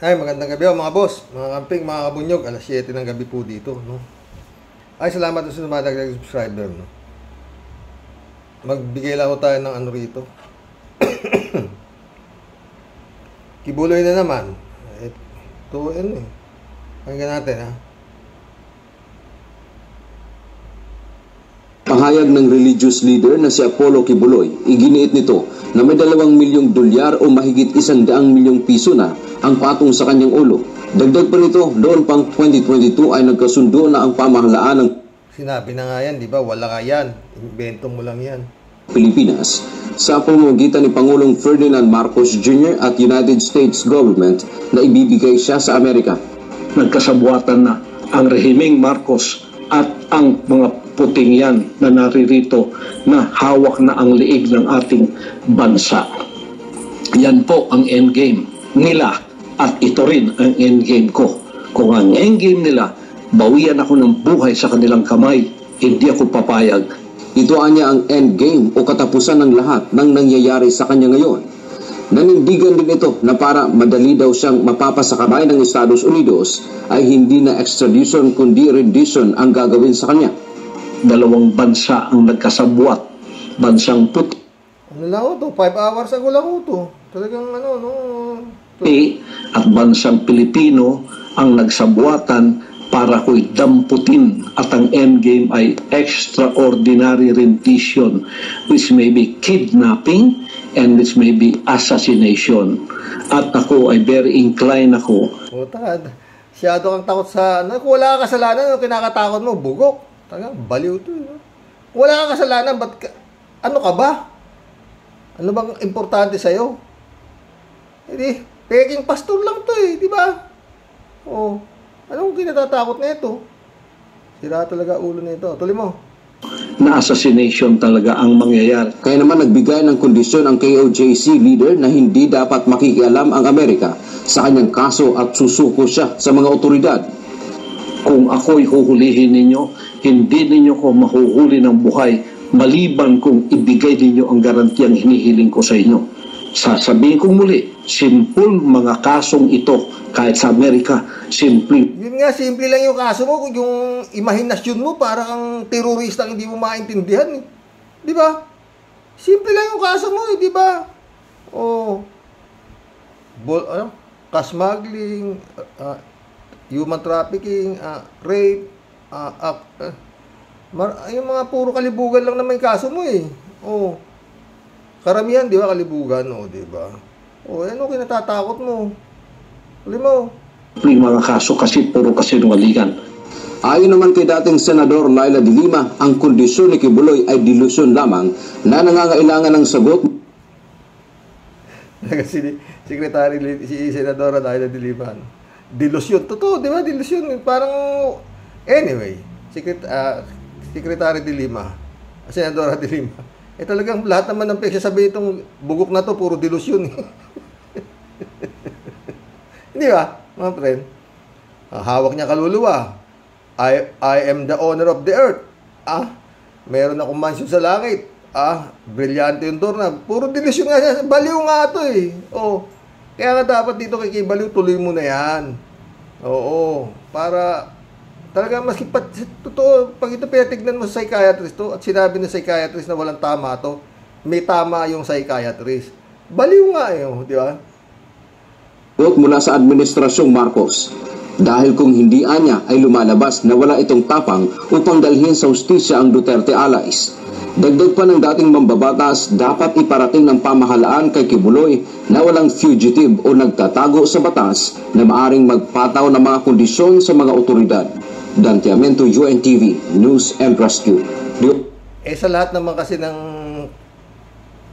Ay, magandang gabi mga boss, mga kamping, mga kabunyog. Alas 7 ng gabi po dito, no? Ay, salamat sa dumadagdag subscriber, no? Magbigay lang ko tayo ng ano rito. Kibuloy na naman. Ito, ano eh. Pakinggan natin, ha? Pahayag ng religious leader na si Apollo Kibuloy, iginiit nito na may 2 milyong dolyar o mahigit 100 milyong piso na ang patong sa kanyang ulo. Dagdag pa nito, noon pang 2022 ay nagkasundo na ang pamahalaan ng Sinabi na nga yan, di ba? Wala nga yan. Invento mo lang yan. Pilipinas sa pamamagitan ni Pangulong Ferdinand Marcos Jr. at United States Government na ibibigay siya sa Amerika. Nagkasabuatan na ang rehimeng Marcos at ang mga puting yan na naririto na hawak na ang liig ng ating bansa. Yan po ang endgame nila at ito rin ang endgame ko. Kung ang endgame nila, bawian ako ng buhay sa kanilang kamay, hindi ako papayag. Ito anya ang endgame o katapusan ng lahat ng nangyayari sa kanya ngayon. Nanindigan din ito na para madali daw siyang mapapasakamay ng Estados Unidos ay hindi na extradition kundi rendition ang gagawin sa kanya. 2 bansa ang nagkasabuat, bansang puti Ano lang ho to? 5 hours ago lang ho to. Talagang ano, no? at bansang Pilipino ang nagsabuatan para ko'y damputin at ang endgame ay extraordinary rendition which may be kidnapping and which may be assassination. At ako ay very inclined ako. Putad. Siyado kang takot sa ano. Kung wala kang kasalanan, ano kinakatakot mo? Bugok. Talagang baliw to. No? Kung wala kang kasalanan, ba't ka, ano ka ba? Ano bang importante sa'yo? Hindi, peking pastor lang to eh, di ba? Oh, anong kinatatakot na ito? Sira talaga ulo nito. Tuloy mo. Na assassination talaga ang mangyayari. Kaya naman nagbigay ng kondisyon ang KOJC leader na hindi dapat makikialam ang Amerika sa kanyang kaso at susuko siya sa mga otoridad. Kung ako'y huhulihin ninyo, hindi ninyo ko mahuhuli ng buhay maliban kung ibigay ninyo ang garantiyang hinihiling ko sa inyo. Sasabihin kong muli, simple mga kasong ito kahit sa Amerika, simple. Yun nga, simple lang yung kaso mo. Yung imahinasyon mo, para kang terorista hindi mo maintindihan. Eh. Di ba? Simple lang yung kaso mo, eh, di ba? Oh. Smuggling, human trafficking, rape, yung mga puro kalibugan lang naman yung kaso mo eh. Oh. Karamihan, di ba, kalibugan, oh, di ba? Oh, ano kinatatakot mo? Huli mo. Yung mga kaso kasi puro kasinungalingan. Ayon naman kay dating Senador Laila de Lima, ang kondisyon ni Kibuloy ay delusyon lamang na nangangailangan ng sagot. Si Senadora Laila de Lima. Delusyon. Totoo, di ba? Delusyon. Parang, anyway, Secretary de Lima, Senadora de Lima, talagang lahat naman ng pagsasabi itong bugok na to, puro delusyon. Hindi ba, mga friend? Hawak niya kaluluwa. I am the owner of the earth. Meron akong mansion sa langit. Brilyante yung door na. Puro delusyon nga siya. Baliw nga ito eh. Oh. Kaya nga dapat dito kay Baliw, tuloy mo na yan. Oo. Para talaga maski totoo, pag ito pinatignan mo sa psychiatrist to, at sinabi ng psychiatrist na walang tama to, may tama yung psychiatrist. Baliw nga eh, di ba? Mula sa Administrasyong Marcos. Dahil kung hindi anya ay lumalabas na wala itong tapang upang dalhin sa hustisya ang Duterte allies. Dagdag pa ng dating mambabatas, dapat iparating ng pamahalaan kay Kibuloy na walang fugitive o nagtatago sa batas na maaring magpataw ng mga kondisyon sa mga otoridad. Dante Amento, UNTV, News and Rescue. Sa lahat naman kasi ng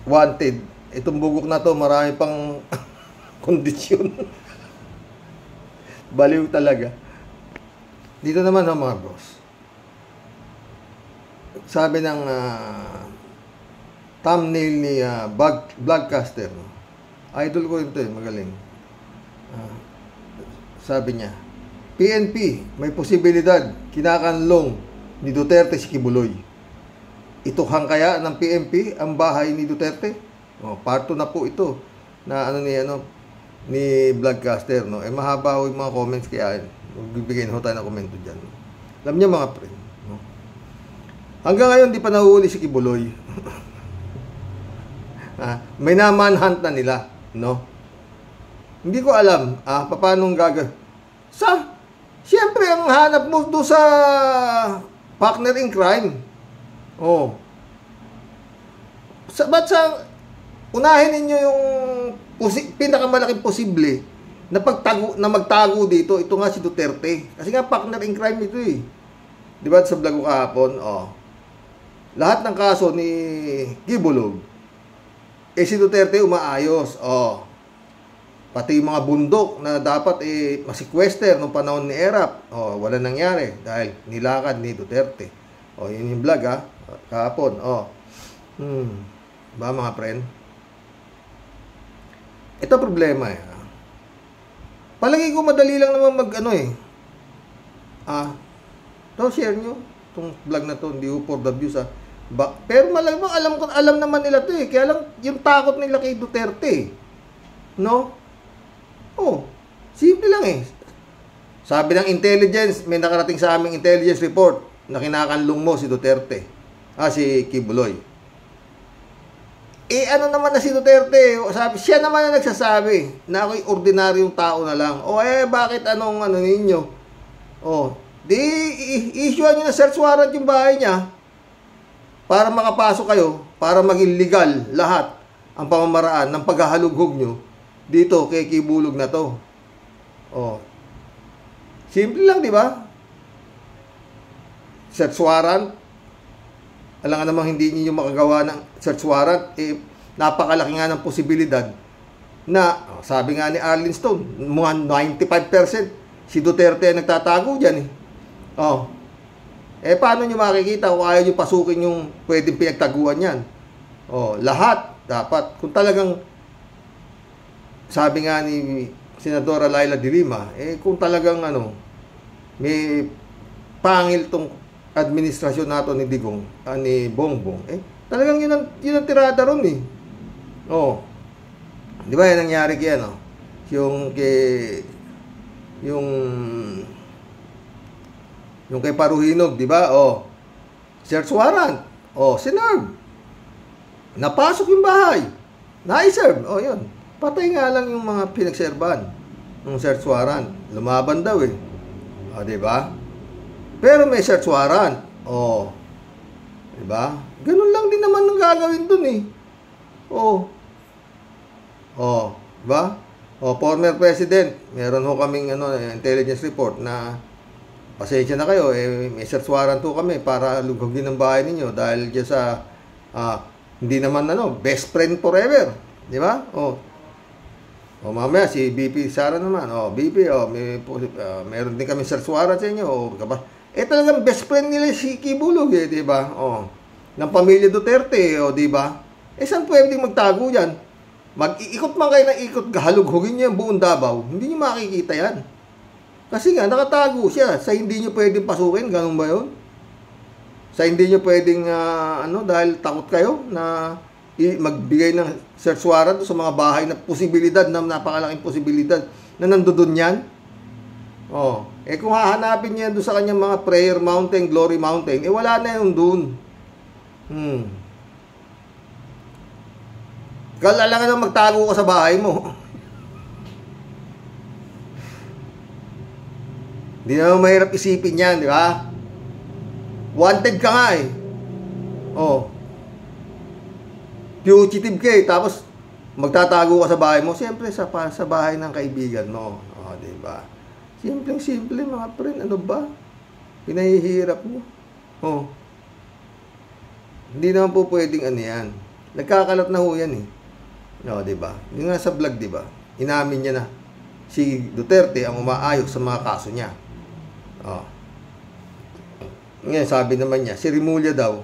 wanted, itong bugok na to, marami pang kondisyon. Baliw talaga. Dito naman mga boss. Sabi ng thumbnail ni Vlogcaster. Idol ko ito eh, magaling. Sabi niya, PNP, may posibilidad kinakanlong ni Duterte si Kibuloy. Ituhang kaya ng PNP ang bahay ni Duterte? Part 2 na po ito na ni Vlogcaster, no? Eh, mahaba ho yung mga comments, kaya bibigyan ho tayo ng komento dyan. Alam niya mga friend, no? Hanggang ngayon, di pa nahuhuli si Kibuloy. May na-manhunt na nila, no? Hindi ko alam, paano siyempre, ang hanap mo doon sa partner in crime. Oh. Ba't unahin ninyo yung pinakamalaking posible na magtago dito? Ito nga si Duterte. Kasi nga partner in crime ito eh. Di ba sa vlog ko kahapon? Oh. Lahat ng kaso ni Kibuloy, si Duterte umaayos. Oh. Pati yung mga bundok na dapat masikwester nung panahon ni Erap. Oh, wala nangyari dahil nilakad ni Duterte. Oh, yun yung vlog kahapon. Oh. Ba mga friend? Ito problema Palagi ko madali lang naman share nyo itong vlog na to, hindi ko for the views pero malamang alam naman nila to kaya lang yung takot nila kay Duterte, no? Oh, simple lang sabi ng intelligence, may nakarating sa aming intelligence report na kinakanlong mo si Duterte, si Kibuloy. Ano naman na si Duterte, siya naman na nagsasabi na ako'y ordinaryong tao na lang. Bakit ninyo? Issue nyo na search warrant yung bahay niya para makapasok kayo, para maging legal lahat ang pamamaraan ng paghahalughog nyo dito kay Kibulog na to. Simple lang, di ba? Search warrant. Alam nga namang hindi niyo makagawa ng search warrant, napakalaki nga ng posibilidad na, sabi nga ni Arlene Stone, mga 95% si Duterte ay nagtatago dyan paano nyo makikita kung ayaw nyo pasukin yung pwedeng pinagtaguan yan? Lahat dapat, kung talagang sabi nga ni Senadora Laila de Lima, kung talagang may pangil tong administrasyon nato ni Digong, ni Bongbong, talagang yun ang tirada ron di ba yan nangyari kaya yung kay Paruhinog, di ba? Search warrant. Sinerve. Napasok yung bahay. Na-serve. Yun. Patay nga lang yung mga pinagserban ng search warrant. Lumaban daw di ba? Pero may search warrant. Di ba? Ganun lang din naman ang gagawin dun di ba? Former president, meron ho kaming intelligence report na pasensya na kayo, may search warrant ho kami para lughogin ang bahay ninyo dahil dyan sa hindi naman best friend forever, di ba? Mamaya si BP Sara naman, BP, meron din kami search warrant sa inyo, talagang best friend nila si Kibulog di ba? Ng pamilya Duterte, di ba? Saan pwedeng magtago yan? Mag-iikot man kayo ng ikot, halughogin niya yung buong Davao, hindi niyo makikita yan. Kasi nga, nakatago siya sa hindi nyo pwedeng pasukin. Ganun ba yun? Sa hindi nyo pwedeng, dahil takot kayo na magbigay ng search warrant sa mga bahay na posibilidad, na napakalaking posibilidad na nandoon yan. Kung hahanapin niya doon sa kanyang mga prayer mountain, glory mountain, wala na yun doon. Kailangan na magtago ka sa bahay mo. Hindi naman mahirap isipin yan, di ba? Wanted ka nga fugitive ka tapos magtatago ka sa bahay mo. Siyempre, sa bahay ng kaibigan mo. Di ba? Simple mga friend. Ano ba? Pinahihirap mo. Hindi naman po pwedeng yan. Nagkakalat na ho yan di ba? Yung nga sa vlog, di ba? Inamin niya na si Duterte ang umaayos sa mga kaso niya. Ngayon, sabi naman niya, si Remulla daw,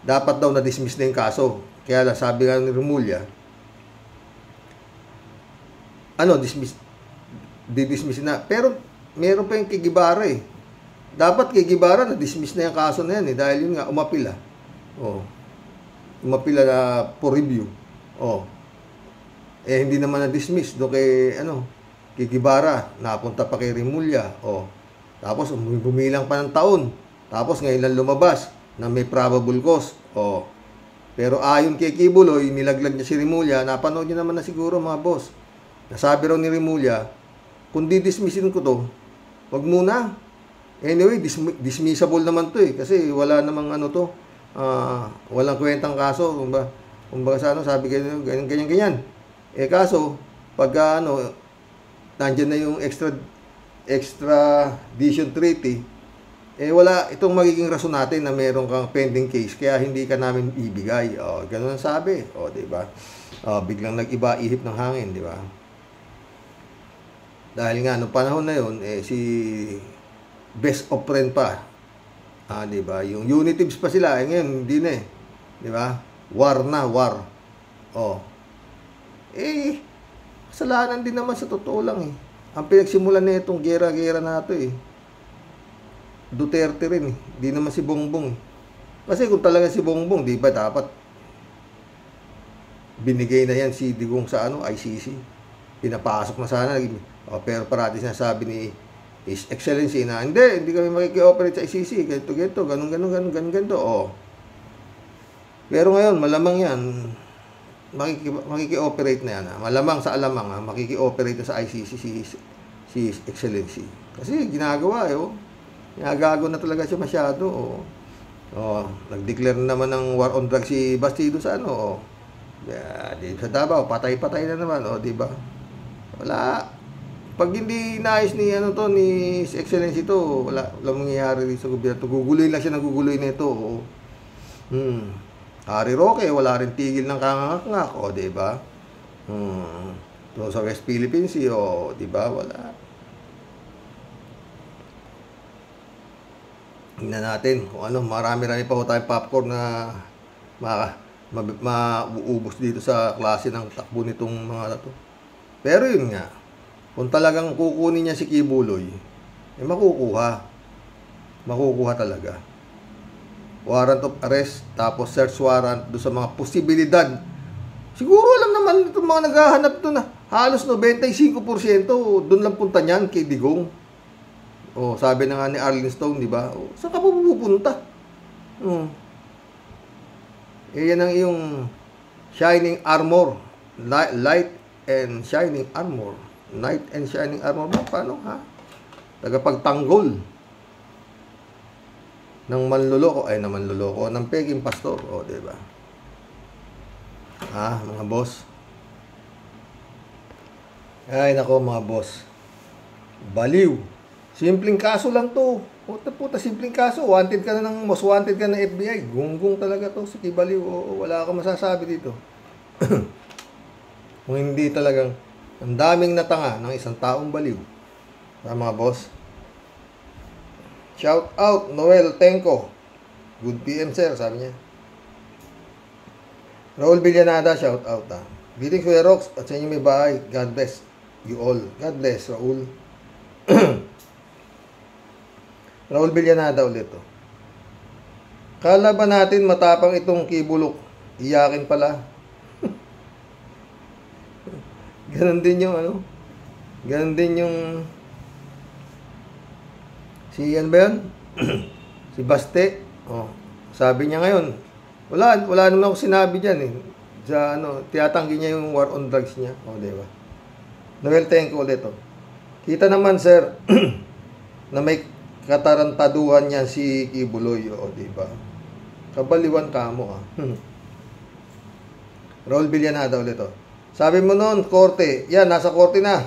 dapat daw na-dismiss na yung kaso. Kaya lang, sabi nga ni Remulla, di-dismiss na. Pero, meron pa yung kay Guevara Dapat kay Guevara, na-dismiss na yung kaso na yan dahil yun nga, umapila. Umapila na for review. hindi naman na-dismiss do kay kay Guevara, napunta pa kay Remulla. Tapos bumilang pa ng taon. Tapos ngayon lang lumabas na may probable cause. Pero ayon kay Kibuloy, nilaglag niya si Remulla. Napanood niyo naman na siguro mga boss. Nasabi raw ni Remulla, kung di-dismissin ko to, wag muna. Anyway, dismissible naman to kasi wala namang walang kwentang kaso. Kumbaga sa sabi ganyan. Kaso, pagka nandyan na yung extradition treaty, wala itong magiging rason natin na meron kang pending case, kaya hindi ka namin ibigay. Ganun ang sabi. Diba? Biglang nag-iba ihip ng hangin, di ba? Dahil nga, noong panahon na yun, si best of friend pa. Di ba? Yung unitives pa sila, ngayon, hindi na di ba? War na, war. Kasalanan din naman sa totoo lang Ang pinagsimulan na itong gera-gera na ito Duterte rin Di naman si Bongbong Kasi kung talaga si Bongbong, di ba dapat binigay na yan si Digong sa ICC. Pinapasok na sana. Pero parati sinasabi ni His Excellency na hindi kami makiki-operate sa ICC. Ganito, ganun. Pero ngayon, malamang yan, makiki-operate na yan. Malamang sa alamang, makiki-operate na sa ICC si His Excellency. Kasi ginagawa, ginagago na talaga siya masyado. Nag-declare naman ng war on drugs si Bastido sa sa Davao, patay-patay na naman, di ba? Wala. Pag hindi naayos ni ni His Excellency to, wala mangyayari rin sa gobyerno. Guguloy lang siya, naguguloy nito. Harry Roque, wala rin tigil ng kangangak-ngak, di ba? Sa West Philippines Sea, di ba? Wala. Tingnan natin kung marami-rami pa tayong popcorn na mauubos dito sa klase ng takbo nitong mga to. Pero yun nga, kung talagang kukunin niya si Kibuloy, makukuha talaga. Warrant of arrest, tapos search warrant doon sa mga posibilidad. Siguro alam naman itong mga naghahanap doon halos 95% doon lang punta niyan kay Digong. Sabi na nga ni Arlene Stone, di ba? Saan ka pupunta? Yan ang iyong shining armor. Light and shining armor. Knight and shining armor mo. Paano, tagapagtanggol ng manluloko. Ng peking pastor. Di ba? Mga boss. Ay, nako mga boss. Baliw. Simpleng kaso lang to. Puta, simpleng kaso. Wanted ka na most wanted ka ng FBI. Gunggong talaga to. Si Kibaliw. Wala akong masasabi dito. Kung hindi talagang ang daming natanga ng isang taong baliw. Mga boss. Shout out Noel Tenco. Good PM sir, sabi niya. Raul Villanada, shout out Greetings Kuya Rox at sa inyo may bahay. God bless you all. God bless Raul. Raul Villanada ulit Kala ba natin matapang itong Kibulok? Iyakin pala. Ganon din yung Ganon din yung si yan ba yun? Si Baste. Sabi niya ngayon, wala naman ako sinabi diyan sa tiyatanggi niya yung war on drugs niya. Diba? Noel Tenco ulit Kita naman sir na may katarantaduhan niya si Kibuloy, diba? Kabaliwan ka mo, Raul Villanada ulit, Sabi mo noon, korte. Yan, nasa korte na.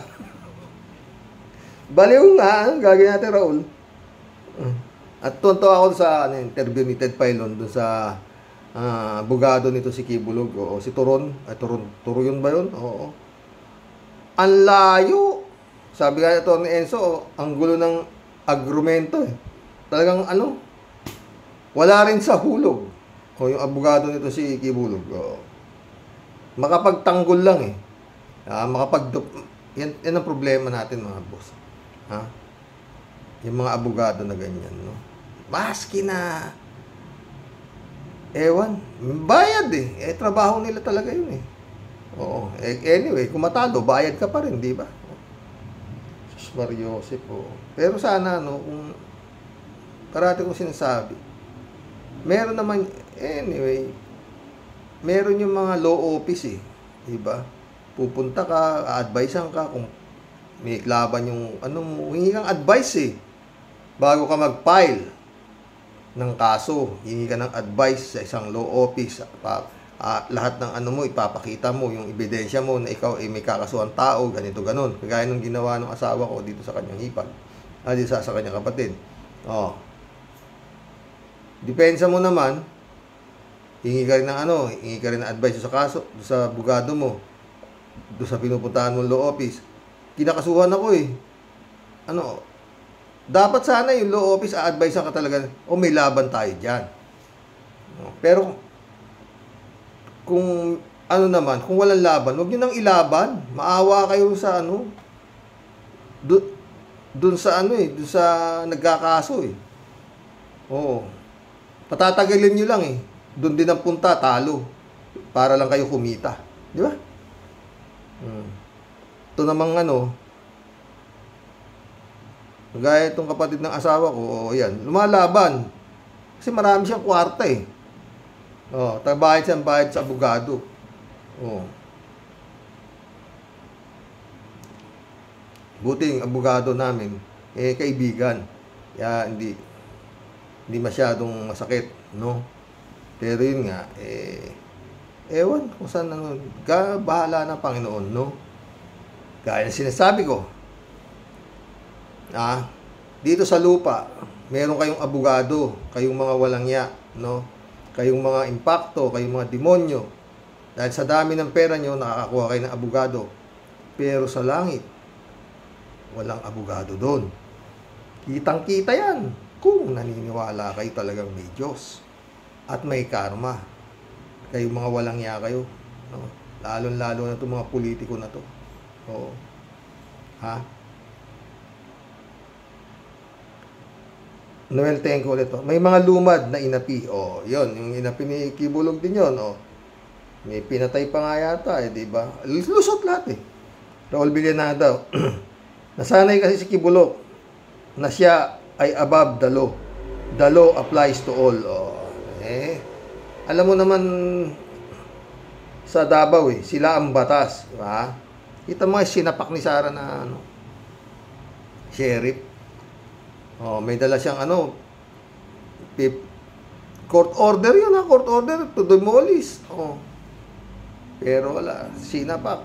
Baliw nga, gagawin natin, Raul. At tunto ako sa interview ni Ted Filon doon sa abogado nito si Kibulog, si Turon. Turo yun ba yun? Oo. Ang layo. Sabi nga ito ni Enzo, ang gulo ng agrumento Talagang wala rin sa hulog. Yung abogado nito si Kibulog. Makapagtanggol lang yan ang problema natin mga boss. Yung mga abogado na ganyan, Maski na ewan, bayad trabaho nila talaga yun Oo. Anyway, kung matalo, bayad ka pa rin, di ba? Sus Mariosep, oo. Pero sana, no, kung parati kong sinasabi, meron naman, anyway, meron yung mga law office eh. Diba? Pupunta ka, a-advisean ka kung may laban yung, hingi kang advice eh. Bago ka mag-file ng kaso, hingi ka ng advice sa isang law office. Lahat ng mo, ipapakita mo, yung ebidensya mo na ikaw ay may kakasuhan tao, ganito, ganon. Kagaya nung ginawa ng asawa ko dito sa kanyang hipag. Dito sa kanyang kapatid. Oh. Depensa mo naman, hingi ka rin ng advice sa kaso, sa abogado mo, doon sa pinupuntahan mong law office. Kinakasuhan ako eh. Dapat sana yung law office a-advise ka talaga, may laban tayo dyan. Pero, kung kung walang laban, huwag nyo nang ilaban. Maawa kayo sa doon sa doon sa nagkakaso eh. Oo. Patatagalin nyo lang eh. Doon din ang punta, talo. Para lang kayo kumita. Di ba? Ito namang gaya itong kapatid ng asawa ko, yan, lumalaban. Kasi marami siyang kwarta eh. Bayad sa abogado. Buti yung abogado namin, kaibigan. Kaya hindi masyadong masakit, no? Pero yun nga, ewan kung saan bahala ng Panginoon, no? Gaya na sinasabi ko, dito sa lupa, meron kayong abogado, kayong mga walangya, no? Kayong mga impakto, kayong mga demonyo. Dahil sa dami ng pera nyo, nakakakuha kayo ng abogado. Pero sa langit, walang abogado doon. Kitang-kita yan kung naniniwala kayo talagang may Diyos at may karma. Kayong mga walangya kayo, no? Lalo-lalo na itong mga politiko na to. Oo. Noel Tenko ulit. May mga lumad na inapi. Yun. Yung inapi ni Kibulog din yun. May pinatay pa nga yata di ba? Lusot lahat eh. Raul Villanada. Nasanay kasi si Kibulog na siya ay above the law. The law applies to all. Alam mo naman sa Davao sila ang batas. Diba? Kita mo sinapak ni Sara na sheriff. May dala siyang court order yun court order to demolish. Pero wala, sinapak.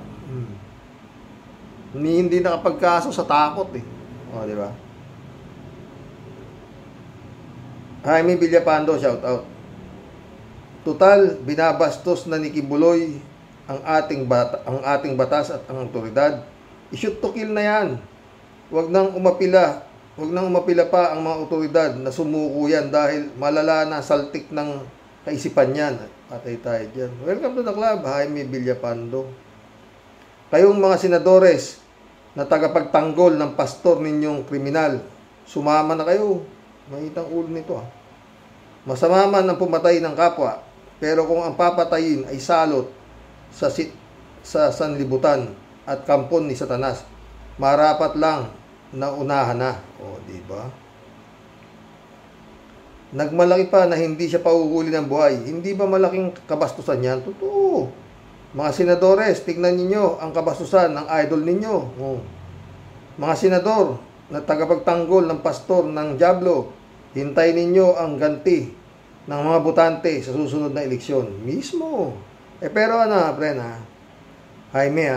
Hindi nakapagkaso sa takot eh. Di ba? Jaime Villapando, shout out. Total, binabastos na ni Kibuloy ang ating batas at ang otoridad. I-shoot to kill na yan. Huwag nang umapila pa ang mga otoridad na sumuko yan dahil malala na saltik ng kaisipan yan. Patay tayo dyan. Welcome to the club, Jaime Villapando. Kayong mga senadores na tagapagtanggol ng pastor ninyong kriminal, sumama na kayo. Mahitang ulo nito Masama man ang pumatay ng kapwa, pero kung ang papatayin ay salot sa sanlibutan at kampon ni Satanas, marapat lang na unahan na. Di ba? Nagmalaki pa na hindi siya pauhuli ng buhay. Hindi ba malaking kabastusan yan? Totoo. Mga senadores, tignan ninyo ang kabastusan ng idol ninyo. Mga senador na tagapagtanggol ng pastor ng Diablo, hintay ninyo ang ganti ng mga botante sa susunod na eleksyon. Mismo. Pero Jaime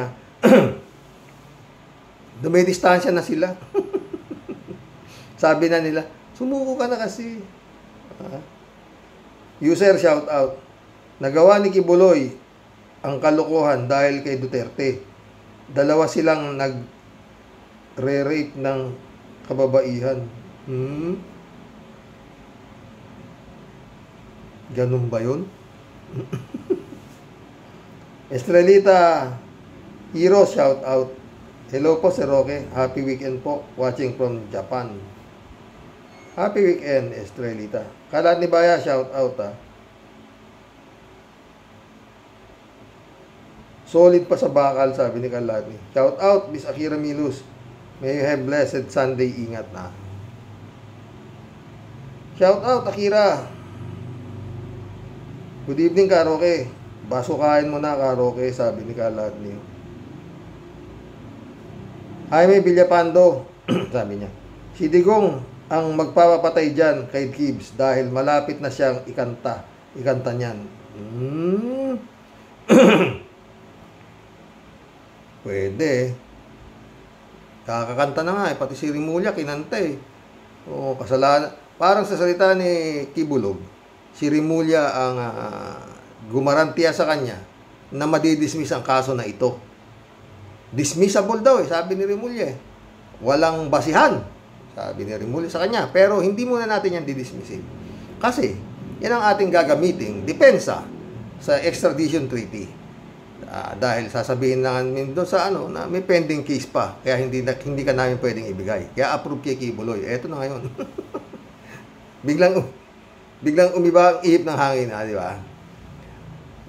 dumidistansya na sila. Sabi na nila, sumuko ka na kasi. User shout out. Nagawa ni Kibuloy ang kalokohan dahil kay Duterte. Dalawa silang nagre-rape ng kababaihan. Ganun ba yun? Estrelita Hero shout out. Hello po, Sir Roque. Happy weekend po. Watching from Japan. Happy weekend, Estrelita. Kalat ni Baya, shout out Solid pa sa bakal, sabi ni Kalani. Shout out, Miss Akira Milus. May you have blessed Sunday. Ingat na. Shout out, Akira. Good evening, Karoke. Basukain mo na, Karoke, sabi ni Kalani. Jaime Villapando, sabi niya. Si Digong ang magpapapatay dyan kay Gibbs dahil malapit na siyang ikanta niyan. Pwede. Kakakanta na nga pati si Rimulya kinanta kasalanan. Parang sa salita ni Kibulog, si Rimulya ang gumarantiya sa kanya na madidismiss ang kaso na ito. Dismissable daw sabi ni Rimulya. Walang basihan, sabi ni Rimulya sa kanya. Pero hindi muna natin yan didismissin. Kasi, yan ang ating gagamiting depensa sa extradition treaty. Dahil sasabihin namin doon sa na may pending case pa. Kaya hindi ka namin pwedeng ibigay. Kaya approve kay Kibuloy. Eto na ngayon. biglang umiba ang ihip ng hangin, di ba?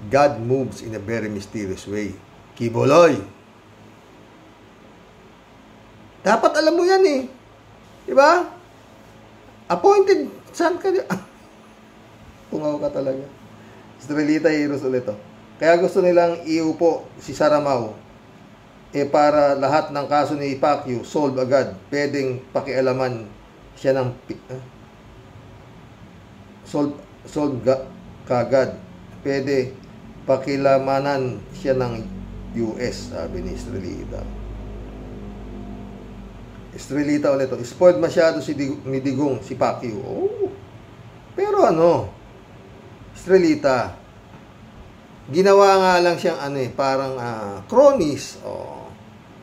God moves in a very mysterious way. Kibuloy. Dapat alam mo yan di ba? Appointed. Saan ka? Tungaw ka talaga. Estrelita Heroes ulit Kaya gusto nilang iupo si Saramao para lahat ng kaso ni Pacquiao solve agad. Pwedeng pakialaman siya ng solve kagad. Pwede pakilamanan siya ng US, sabi ni Estrelita. Estrelita ulit spoiled masyado ni Digong si Pacquiao. Pero Estrelita, ginawa nga lang siyang parang cronies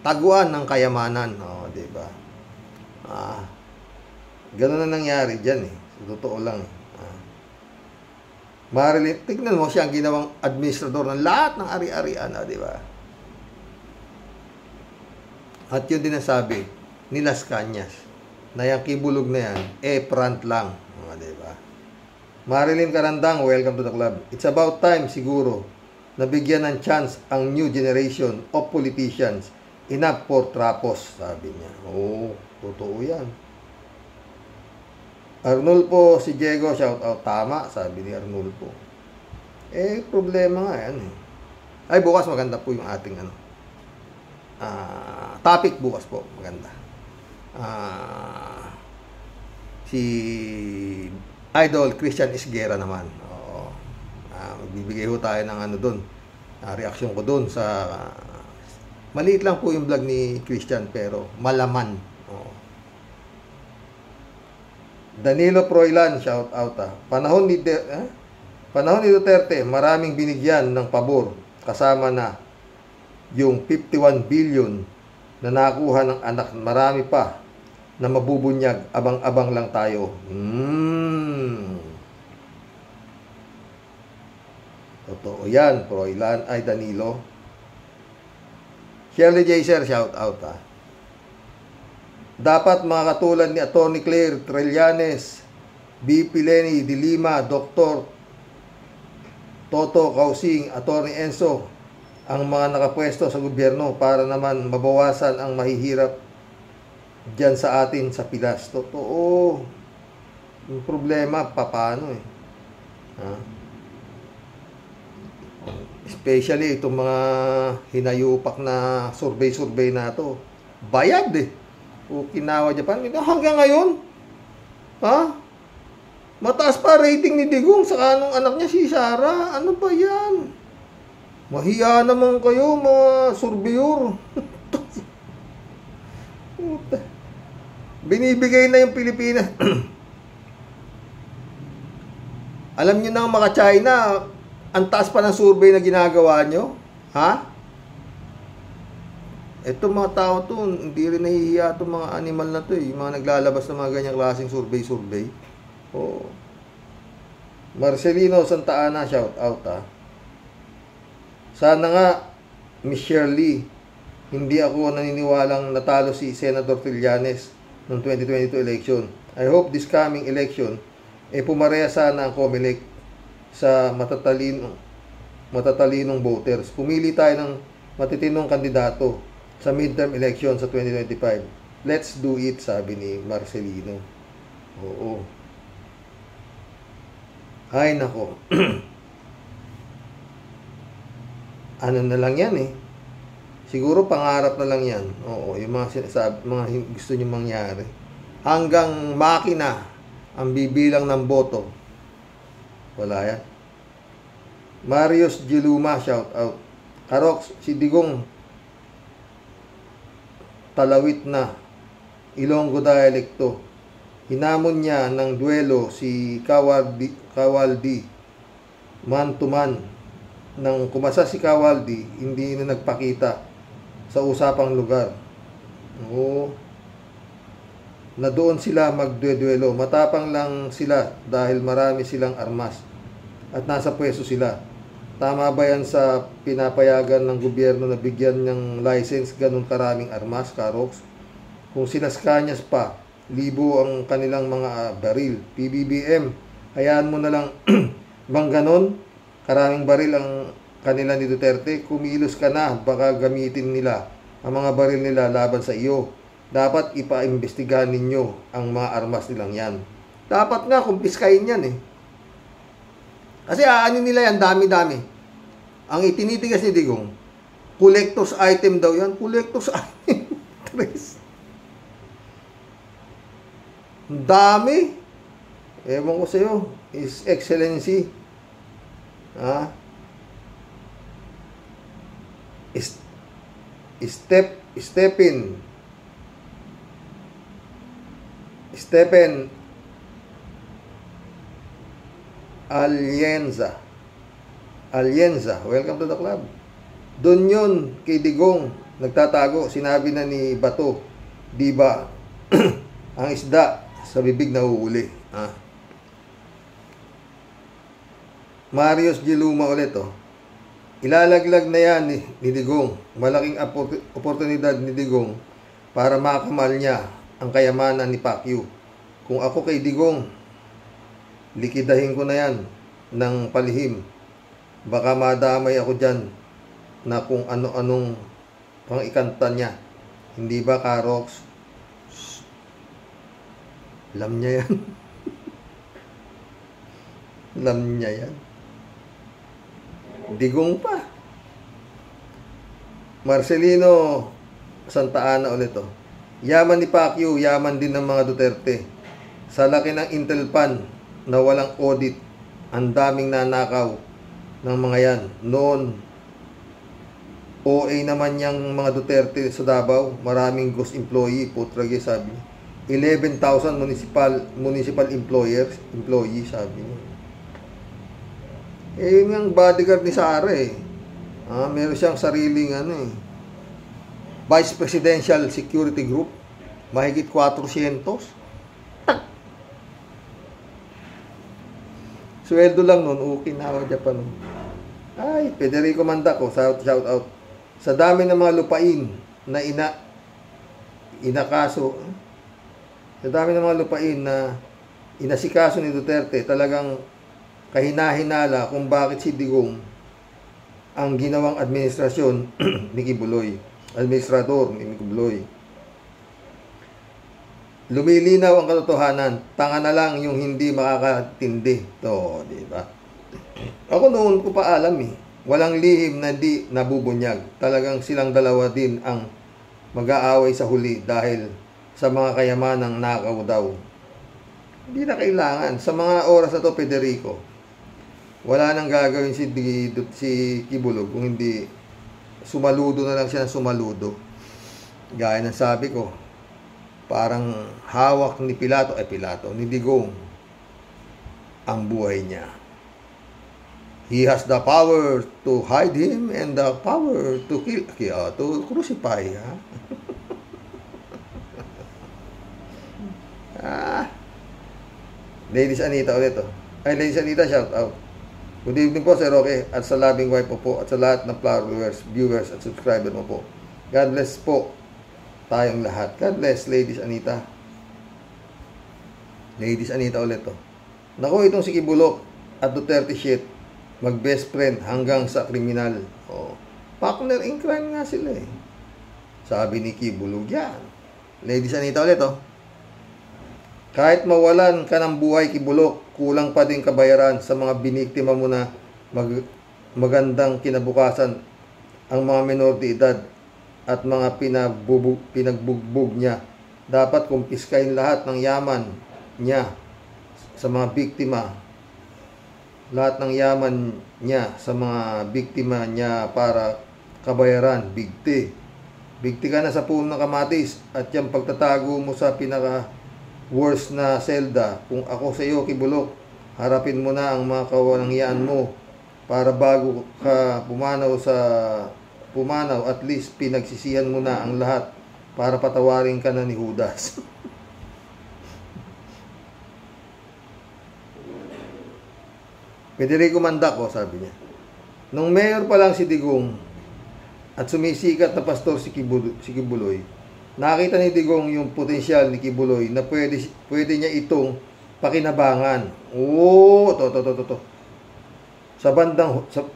taguan ng kayamanan, di ba? Ganun na nangyari diyan totoo lang. Marilyn, tignan mo siya ang ginawang administrador ng lahat ng ari-arian, di ba? At yun din nasabi ni Las Cañas na yung Kibulog na yan front lang, di ba? Marilyn Carandang, welcome to the club. It's about time siguro na bigyan ng chance ang new generation of politicians. Enough for trapos, sabi niya. Totoo yan. Arnulfo si Diego, shout out. Tama, sabi ni Arnulfo. Problema nga yan Ay, bukas maganda po yung ating topic bukas po. Maganda. Si Idol Christian Isguera naman. Magbibigay ho tayo ng doon. Reaksyon ko doon sa maliit lang po yung vlog ni Christian pero malaman. Danilo Proilan, shout out. Panahon ni Duterte, maraming binigyan ng pabor kasama na yung 51 billion na nakuha ng anak. Marami pa na mabubunyag. Abang-abang lang tayo. Totoo yan, Proilan. Ay, Danilo. Shirley Jaser, shout out. Dapat mga katulad ni Atty. Claire Trillanes, BP Lenny de Lima, Dr. Toto Causing, Atty. Enzo, ang mga nakapwesto sa gobyerno para naman mabawasan ang mahihirap dyan sa atin sa Pilas. Totoo. Yung problema, paano Especially itong mga hinayupak na survey na to. Bayad Okinawa, Japan. Hanggang ngayon, mataas pa rating ni Digong sa kanong anak niya si Sara. Ano ba yan? Mahiya naman kayo, mga surveyor. Binibigay na yung Pilipinas. Alam nyo na mga China, ang taas pa ng survey na ginagawa nyo? Ito mga tao to, hindi rin nahihiya itong mga animal na to yung mga naglalabas ng mga ganyang klaseng survey. Marcelino Santa Ana, shout out Sana nga, Miss Shirley, hindi ako naniniwalang natalo si Senator Trillanes noong 2022 election. I hope this coming election, pumareha sana ang COMELEC sa matatalino matatalinong voters. Pumili tayo ng matitinong kandidato sa midterm election sa 2025. Let's do it, sabi ni Marcelino. Oo. Ay, nako. Ano na lang yan eh. Siguro pangarap na lang yan. Oo, yung mga sinasabi, mga gusto nyo mangyari. Hanggang makina ang bibilang ng boto. Wala yan. Marius Giluma, shout out. Karox, si Digong talawit na. Ilonggo dialecto. Hinamon niya ng duelo si Kawaldi man to man. Nang kumasa si Kawaldi, hindi na nagpakita sa usapang lugar. Oo. Na doon sila magduelo. Matapang lang sila dahil marami silang armas. At nasa pwesto sila. Tama ba yan sa pinapayagan ng gobyerno na bigyan ng license ganun karaming armas, Karox? Kung sinaskanyas pa, libo ang kanilang mga baril. PBBM, hayaan mo na lang bang ganon? Karaming baril ang kanila ni Duterte. Kumilos ka na, baka gamitin nila ang mga baril nila laban sa iyo. Dapat ipaimbestigahan ninyo ang mga armas nilang yan. Dapat nga kumpiskahin yan eh. Kasi aanin nila yan, dami-dami. Ang itinitigas ni Digong, collector's item daw yan. Collector's item. Ang dami. Ewan ko sa'yo. His Excellency. Ha? Stephen Alienza, welcome to the club. Doon yun kay Digong nagtatago. Sinabi na ni Bato, di ba ang isda sa bibig na huhuli. Marius Giluma ulit Ilalaglag na yan ni Digong. Malaking oportunidad ni Digong para makamal niya ang kayamanan ni Pacquiao. Kung ako kay Digong, likidahin ko na yan ng palihim. Baka madamay ako dyan na kung ano-anong pang ikanta niya. Hindi ba, Karox? Alam niya yan. Alam niya yan. Digong pa. Marcelino Santa Ana ulit Yaman ni Pacquiao, yaman din ng mga Duterte. Sa laki ng Intel Pan na walang audit, ang daming nanakaw ng mga yan. Noon, OA naman yung mga Duterte sa Davao, maraming ghost employee, putrage sabi. 11,000 municipal employee sabi niya. Yun ang bodyguard ni Sara meron siyang sariling Vice Presidential Security Group, mahigit 400. Sweldo lang nun, Okinawa, Japan. Ay, Federico Mandaco, shout out. Sa dami ng mga lupain na inakaso, sa dami ng mga lupain na inasikaso ni Duterte, talagang kahina-hinala kung bakit si Digong ang ginawang administrasyon ni Kibuloy. Administrador ni Kibuloy. Lumilinaw ang katotohanan. Tanga na lang yung hindi makakatindi. Di ba? Ako noon ko pa alam Walang lihim na di nabubunyag. Talagang silang dalawa din ang mag-aaway sa huli dahil sa mga kayamanang nakaw daw. Hindi na kailangan. Sa mga oras na to, Federico, wala nang gagawin si Kibulog kung hindi sumaludo na lang siya ng sumaludo. Gaya ng sabi ko, parang hawak ni ni Digong ang buhay niya. He has the power to hide him and the power to kill, to crucify. Ladies Anita ulit Ladies Anita, shout out. Good evening po, Sir Roque, at sa loving wife po at sa lahat ng viewers at subscriber mo po. God bless po tayong lahat. God bless, Ladies Anita. Ladies Anita ulit Naku, itong si Kibulok at Duterte shit. mag-best friend hanggang sa kriminal. Oh, partner in crime nga sila eh. Sabi ni Kibulog yan. Ladies Anita ulit, oh. Kahit mawalan ka ng buhay, Kibulok, kulang pa din kabayaran sa mga biniktima mo na magandang kinabukasan ang mga minor de edad at mga pinagbugbog niya. Dapat kumpiskain lahat ng yaman niya sa mga biktima. Lahat ng yaman niya sa mga biktima niya para kabayaran. Bigti ka na sa puno ng kamatis at yung pagtatago mo sa pinaka-worst na selda. Kung ako sa iyo, Kibulok, harapin mo na ang mga kawalangyaan mo para bago ka pumanaw, at least pinagsisihan mo na ang lahat para patawarin ka na ni Judas. Federico Mandaco, sabi niya. Nung mayor pa lang si Digong at sumisikat na pastor si Kibuloy, nakita ni Digong yung potensyal ni Kibuloy na pwede niya itong pakinabangan. Oo, to.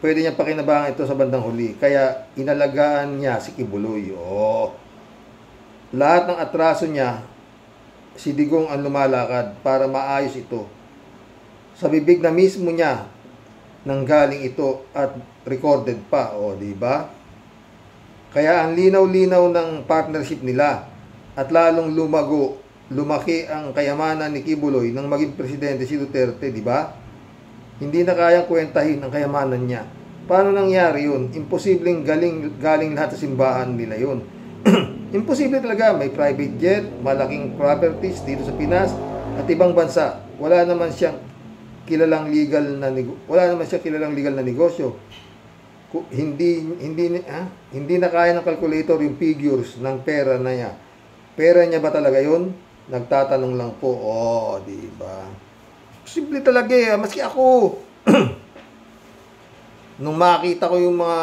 Pwede niya pakinabangan ito sa bandang huli. Kaya inalagaan niya si Kibuloy. Oo. Lahat ng atraso niya, si Digong ang lumalakad para maayos ito. Sa bibig na mismo niya nanggaling ito at recorded pa, o di ba? Kaya ang linaw-linaw ng partnership nila at lalong lumaki ang kayamanan ni Kibuloy nang maging presidente si Duterte, di ba? Hindi na kayang kwentahin ang kayamanan niya. Paano nangyari yun? Imposibleng galing lahat sa simbahan nila yun. Imposible talaga. May private jet, malaking properties dito sa Pinas at ibang bansa. Wala naman siyang kilalang legal na negosyo. Hindi na kaya ng calculator yung figures ng pera na niya. Pera niya ba talaga yun? Nagtatanong lang po. Oh, di ba? Simple talaga eh. Maski ako, nung makita ko yung mga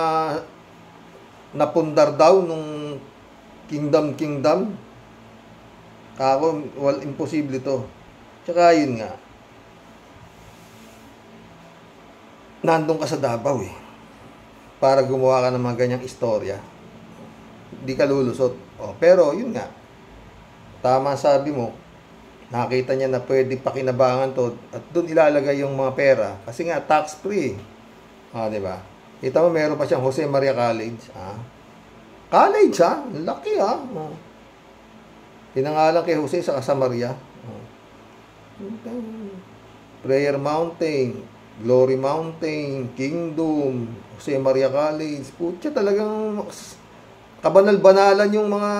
napundar daw nung kingdom, ako, imposible to. Tsaka yun nga, nandun ka sa Davao eh, para gumawa ka ng mga ganyang istorya. Hindi ka lulusot. Oh, pero yun nga, tama sabi mo, nakita niya na pwede pakinabangan to at doon ilalagay yung mga pera kasi nga tax free. Ah, di ba? Kita mo meron pa siyang Jose Maria College, College, laki, Pinangalan kay Jose sa Maria. Prayer Mountain, Glory Mountain, Kingdom, Jose Maria College. Putya, talagang kabanal-banalan yung mga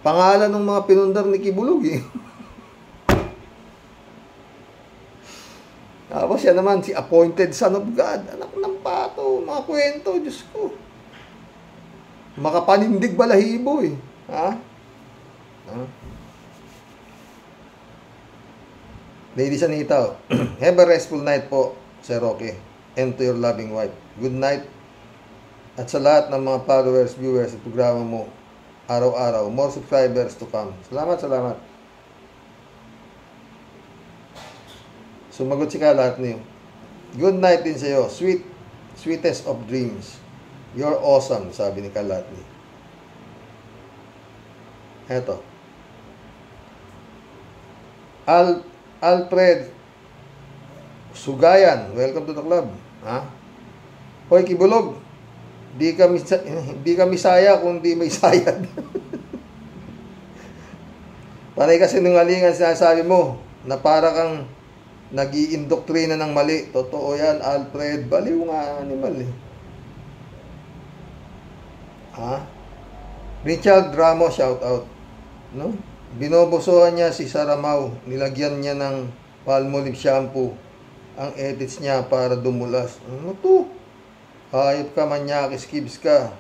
pangalan ng mga pinundar ni Kibulog eh. Tapos siya naman, si appointed son of God. Anak ng pato, mga kwento, Diyos ko. Makapanindig balahibo eh. Ladies Anita, have a restful night po, Sir Roque, and to your loving wife. Good night. At sa lahat ng mga followers, viewers, at programa mo, araw-araw, more subscribers to come. Salamat. Sumagot si Kalatni. Good night din sa'yo. Sweetest of dreams. You're awesome, sabi ni Kalatni. Eto. Alfred Sugayan, welcome to the club. Hoy Kibulog, di kami saya kundi may sayad. Panay kasi nungalingan sinasabi mo na para kang nag-iindoktrina ng mali. Totoo yan, Alfred. Baliw nga animal eh. Richard Ramos, shout out. No? Binobosohan niya si Saramaw. Nilagyan niya ng Palmolive shampoo ang edits niya para dumulas. Ano to? Hayop ka, manyakis, kibs ka.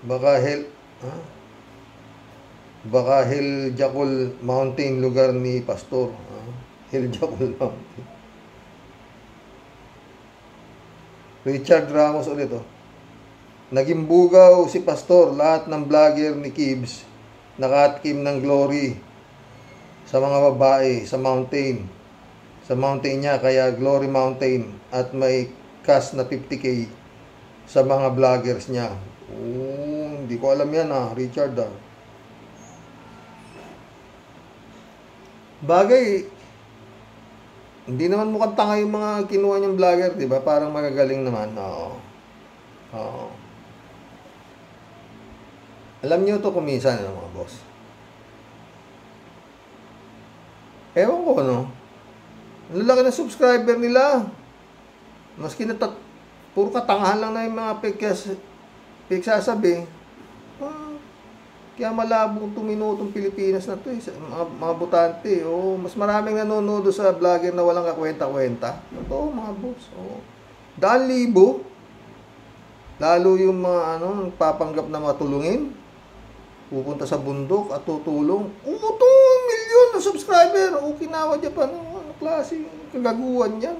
Baka Hill Jakul Mountain lugar ni Pastor. Hill Jakul Mountain. Richard Ramos ulit Naging bugaw si Pastor. Lahat ng vlogger ni Kibs nakatkim ng glory sa mga babae sa mountain. sa mountain niya, kaya Glory Mountain, at may cash na 50K sa mga vloggers niya. Hindi ko alam yan Richard Bagay, hindi naman mukhang tanga yung mga kinuha niyang vlogger, di ba? Parang magagaling naman. Oo. Alam niyo to kuminsan, mga boss. Ewan ko, no? Ang lalaki na subscriber nila. Maski na puro katangahan lang na yung mga pigsasabi. Kaya malabo itong minutong Pilipinas na to mga butante. Mas maraming nanonood sa vlogger na walang kakwenta-kwenta. Ito, mga boss. 10,000. Lalo yung mga papanggap na matulungin. Pupunta sa bundok at tutulong. 2 milyon na subscriber. Okinawa Japan. Ano klase? Kagaguhan yan.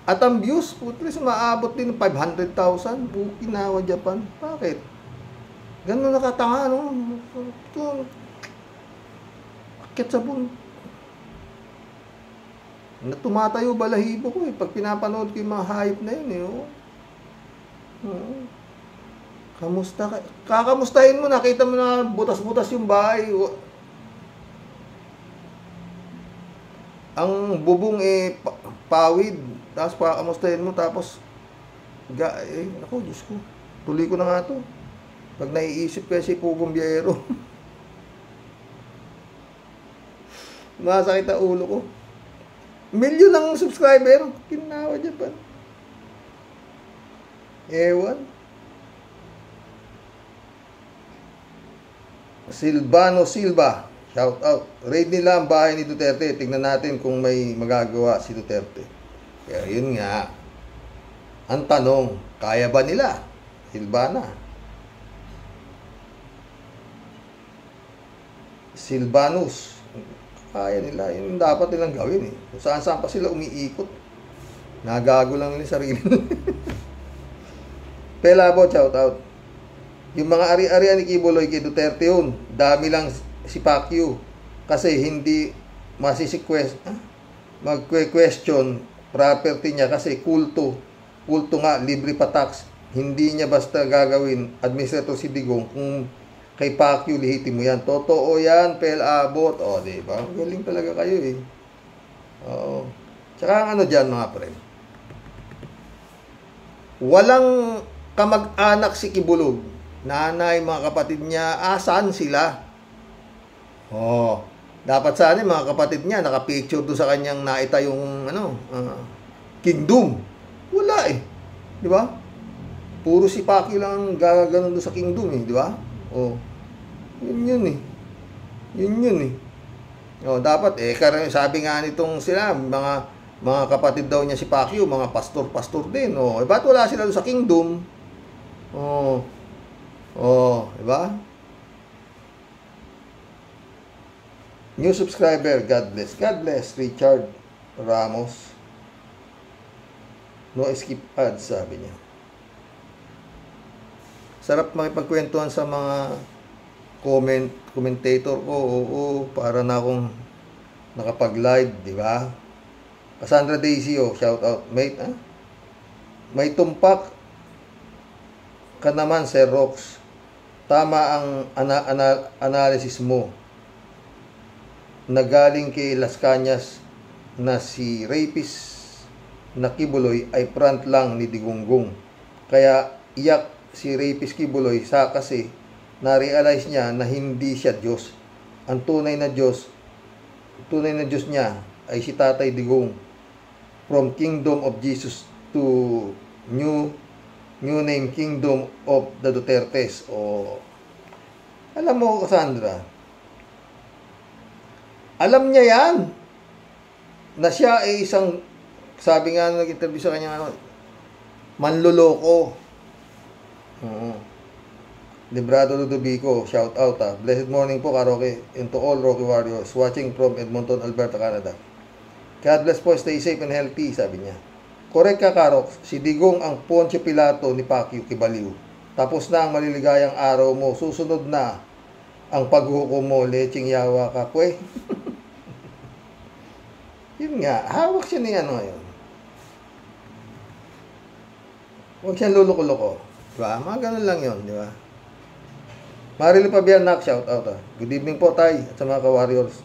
At ang views, putris, maabot din ng 500,000. Okinawa Japan. Bakit? Ganun nakatanga, no? Ito. Akit sa bundok. Tumatayo balahibo ko pag pinapanood ko yung mga hype na yun Kamusta ka? Kakamustahin mo, nakita mo na butas-butas yung bahay. Ang bubong pawid. Tapos kakamustahin mo, tapos naku, Diyos ko. Tuloy ko na nga to. Pag naiisip kasi Pugong Biyero. Masakit ang ulo ko. Milyon ng subscriber. Kinawa Japan. Ewan. Silvano Silva, shout out. Raid nila ang bahay ni Duterte. Tingnan natin kung may magagawa si Duterte. Kaya yun nga. Ang tanong, kaya ba nila? Silvana. Silvanus. Kaya nila. Yun dapat nilang gawin Kung saan-saan pa sila umiikot. Nagago lang nila sarili. Pelabo, shout out. Yung mga ari-arian ni Kibuloy kay Duterte yun, dami lang si Pacquiao. Kasi hindi mag-question property niya kasi kulto. Kulto nga, libre pa tax. Hindi niya basta gagawin administrator si Digong kung kay Pacquiao lihitin mo yan. Totoo yan, Pelabot. Diba? Galing talaga kayo Oo. Tsaka ang dyan mga pre. Walang kamag-anak si Kibulog. Nanay, mga kapatid niya, saan sila? Dapat sana mga kapatid niya, nakapicture doon sa kanyang naitayong kingdom. Wala Di ba? Puro si Pacquiao lang ang gaganon doon sa kingdom di ba? Yun dapat sabi nga nitong sila, mga kapatid daw niya si Pacquiao, mga pastor din. Ba't wala sila doon sa kingdom? Diba? New subscriber, God bless. God bless, Richard Ramos. No skip ads, sabi niya. Sarap makipagkwentuhan sa mga commentator ko. Para na akong nakapag-live, di ba? Cassandra Daisy, shout out. Mate, may tumpak ka naman, Sir Rox. Tama ang analysis mo na galing kay Las Cañas na si rapist na Kibuloy ay front lang ni Digonggong. Kaya iyak si rapist Kibuloy kasi na-realize niya na hindi siya Diyos. Ang tunay na Diyos niya ay si Tatay Digong. From Kingdom of Jesus to New name, Kingdom of the Dutertes. Alam mo, Cassandra, alam niya yan na siya ay isang, sabi nga nag-interview sa kanya, manloloko. Librado Ludovico, shout out Blessed morning po, Karoke, and to all Rocky Warriors watching from Edmonton, Alberta, Canada. God bless po, stay safe and healthy, sabi niya. Correct ka, Karok. Si Digong ang Poncio Pilato ni Pacquiao Kibaliw. Tapos na ang maliligayang araw mo. Susunod na ang paghuhukom mo. Leching yawa ka, kwe. Yun nga, hawak siya ni ano ngayon. Huwag siyang luluko-loko. Diba? Mga ganun lang yun, di ba? Marilo Pabianak, shout out. Good evening po, Tay, at sa mga ka-warriors.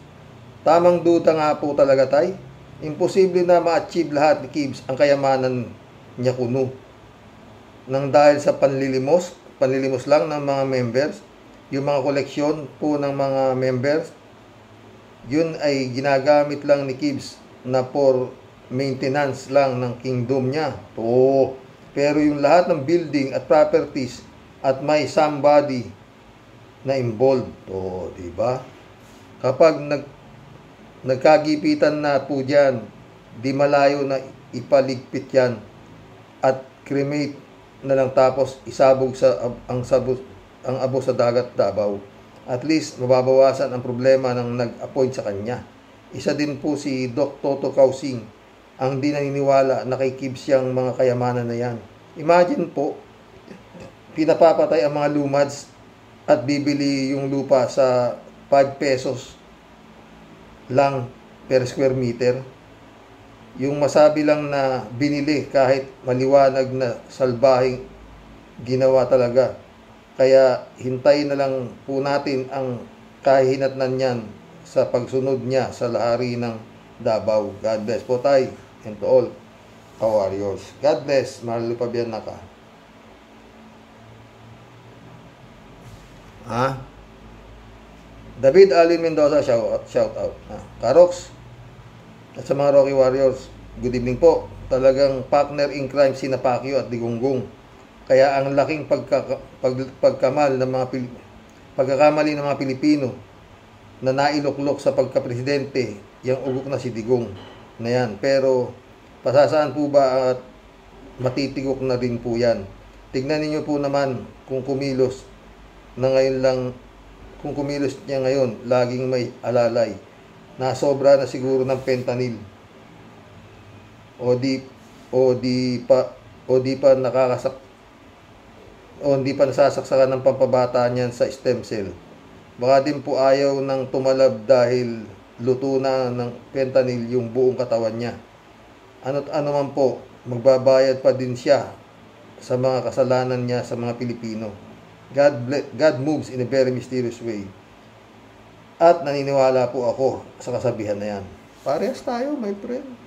Tamang duda nga po talaga, Tay. Imposible na ma-achieve lahat ni Kibs ang kayamanan niya kuno. Nang dahil sa panlilimos lang ng mga members, yung mga koleksyon po ng mga members, yun ay ginagamit lang ni Kibs na for maintenance lang ng kingdom niya. Oo. Pero yung lahat ng building at properties at may somebody na involved. Oo, di ba? Kapag nagkagipitan na po diyan, di malayo na ipaligpit yan at cremate na lang tapos isabog ang abo sa dagat Davao. At least mababawasan ang problema ng nag-appoint sa kanya. Isa din po si Doc Toto Kausing ang di naniniwala na kay Kibs yung mga kayamanan na yan. Imagine po, pinapapatay ang mga lumads at bibili yung lupa sa 5 pesos lang per square meter. Yung masabi lang na binili kahit maliwanag na salbahing ginawa talaga. Kaya hintayin na lang po natin ang kahihinatnan niyan sa pagsunod niya sa lahari ng Davao. God bless po, Tay, and to all our warriors. God bless. Marilo Pabianak ka. David Alvin Mendoza, shout out. Karox, at sa mga Rocky Warriors, good evening po. Talagang partner in crime sina Pacquiao at Digongong. Kaya ang laking pagkamali ng mga Pilipino na nailuklok sa pagkapresidente, yung ugok na si Digong na yan. Pero pasasaan po ba at matitigok na rin po yan? Tignan niyo po naman kung kumilos niya ngayon, laging may alalay. Nasobra na siguro ng fentanyl. O hindi pa nasasaksakan ng pampabata niyan sa stem cell. Baka din po ayaw ng tumalab dahil luto na ng fentanyl yung buong katawan niya. Ano't ano man po, magbabayad pa din siya sa mga kasalanan niya sa mga Pilipino. God moves in a very mysterious way. At naniniwala po ako sa kasabihan na yan. Parehas tayo, my friend.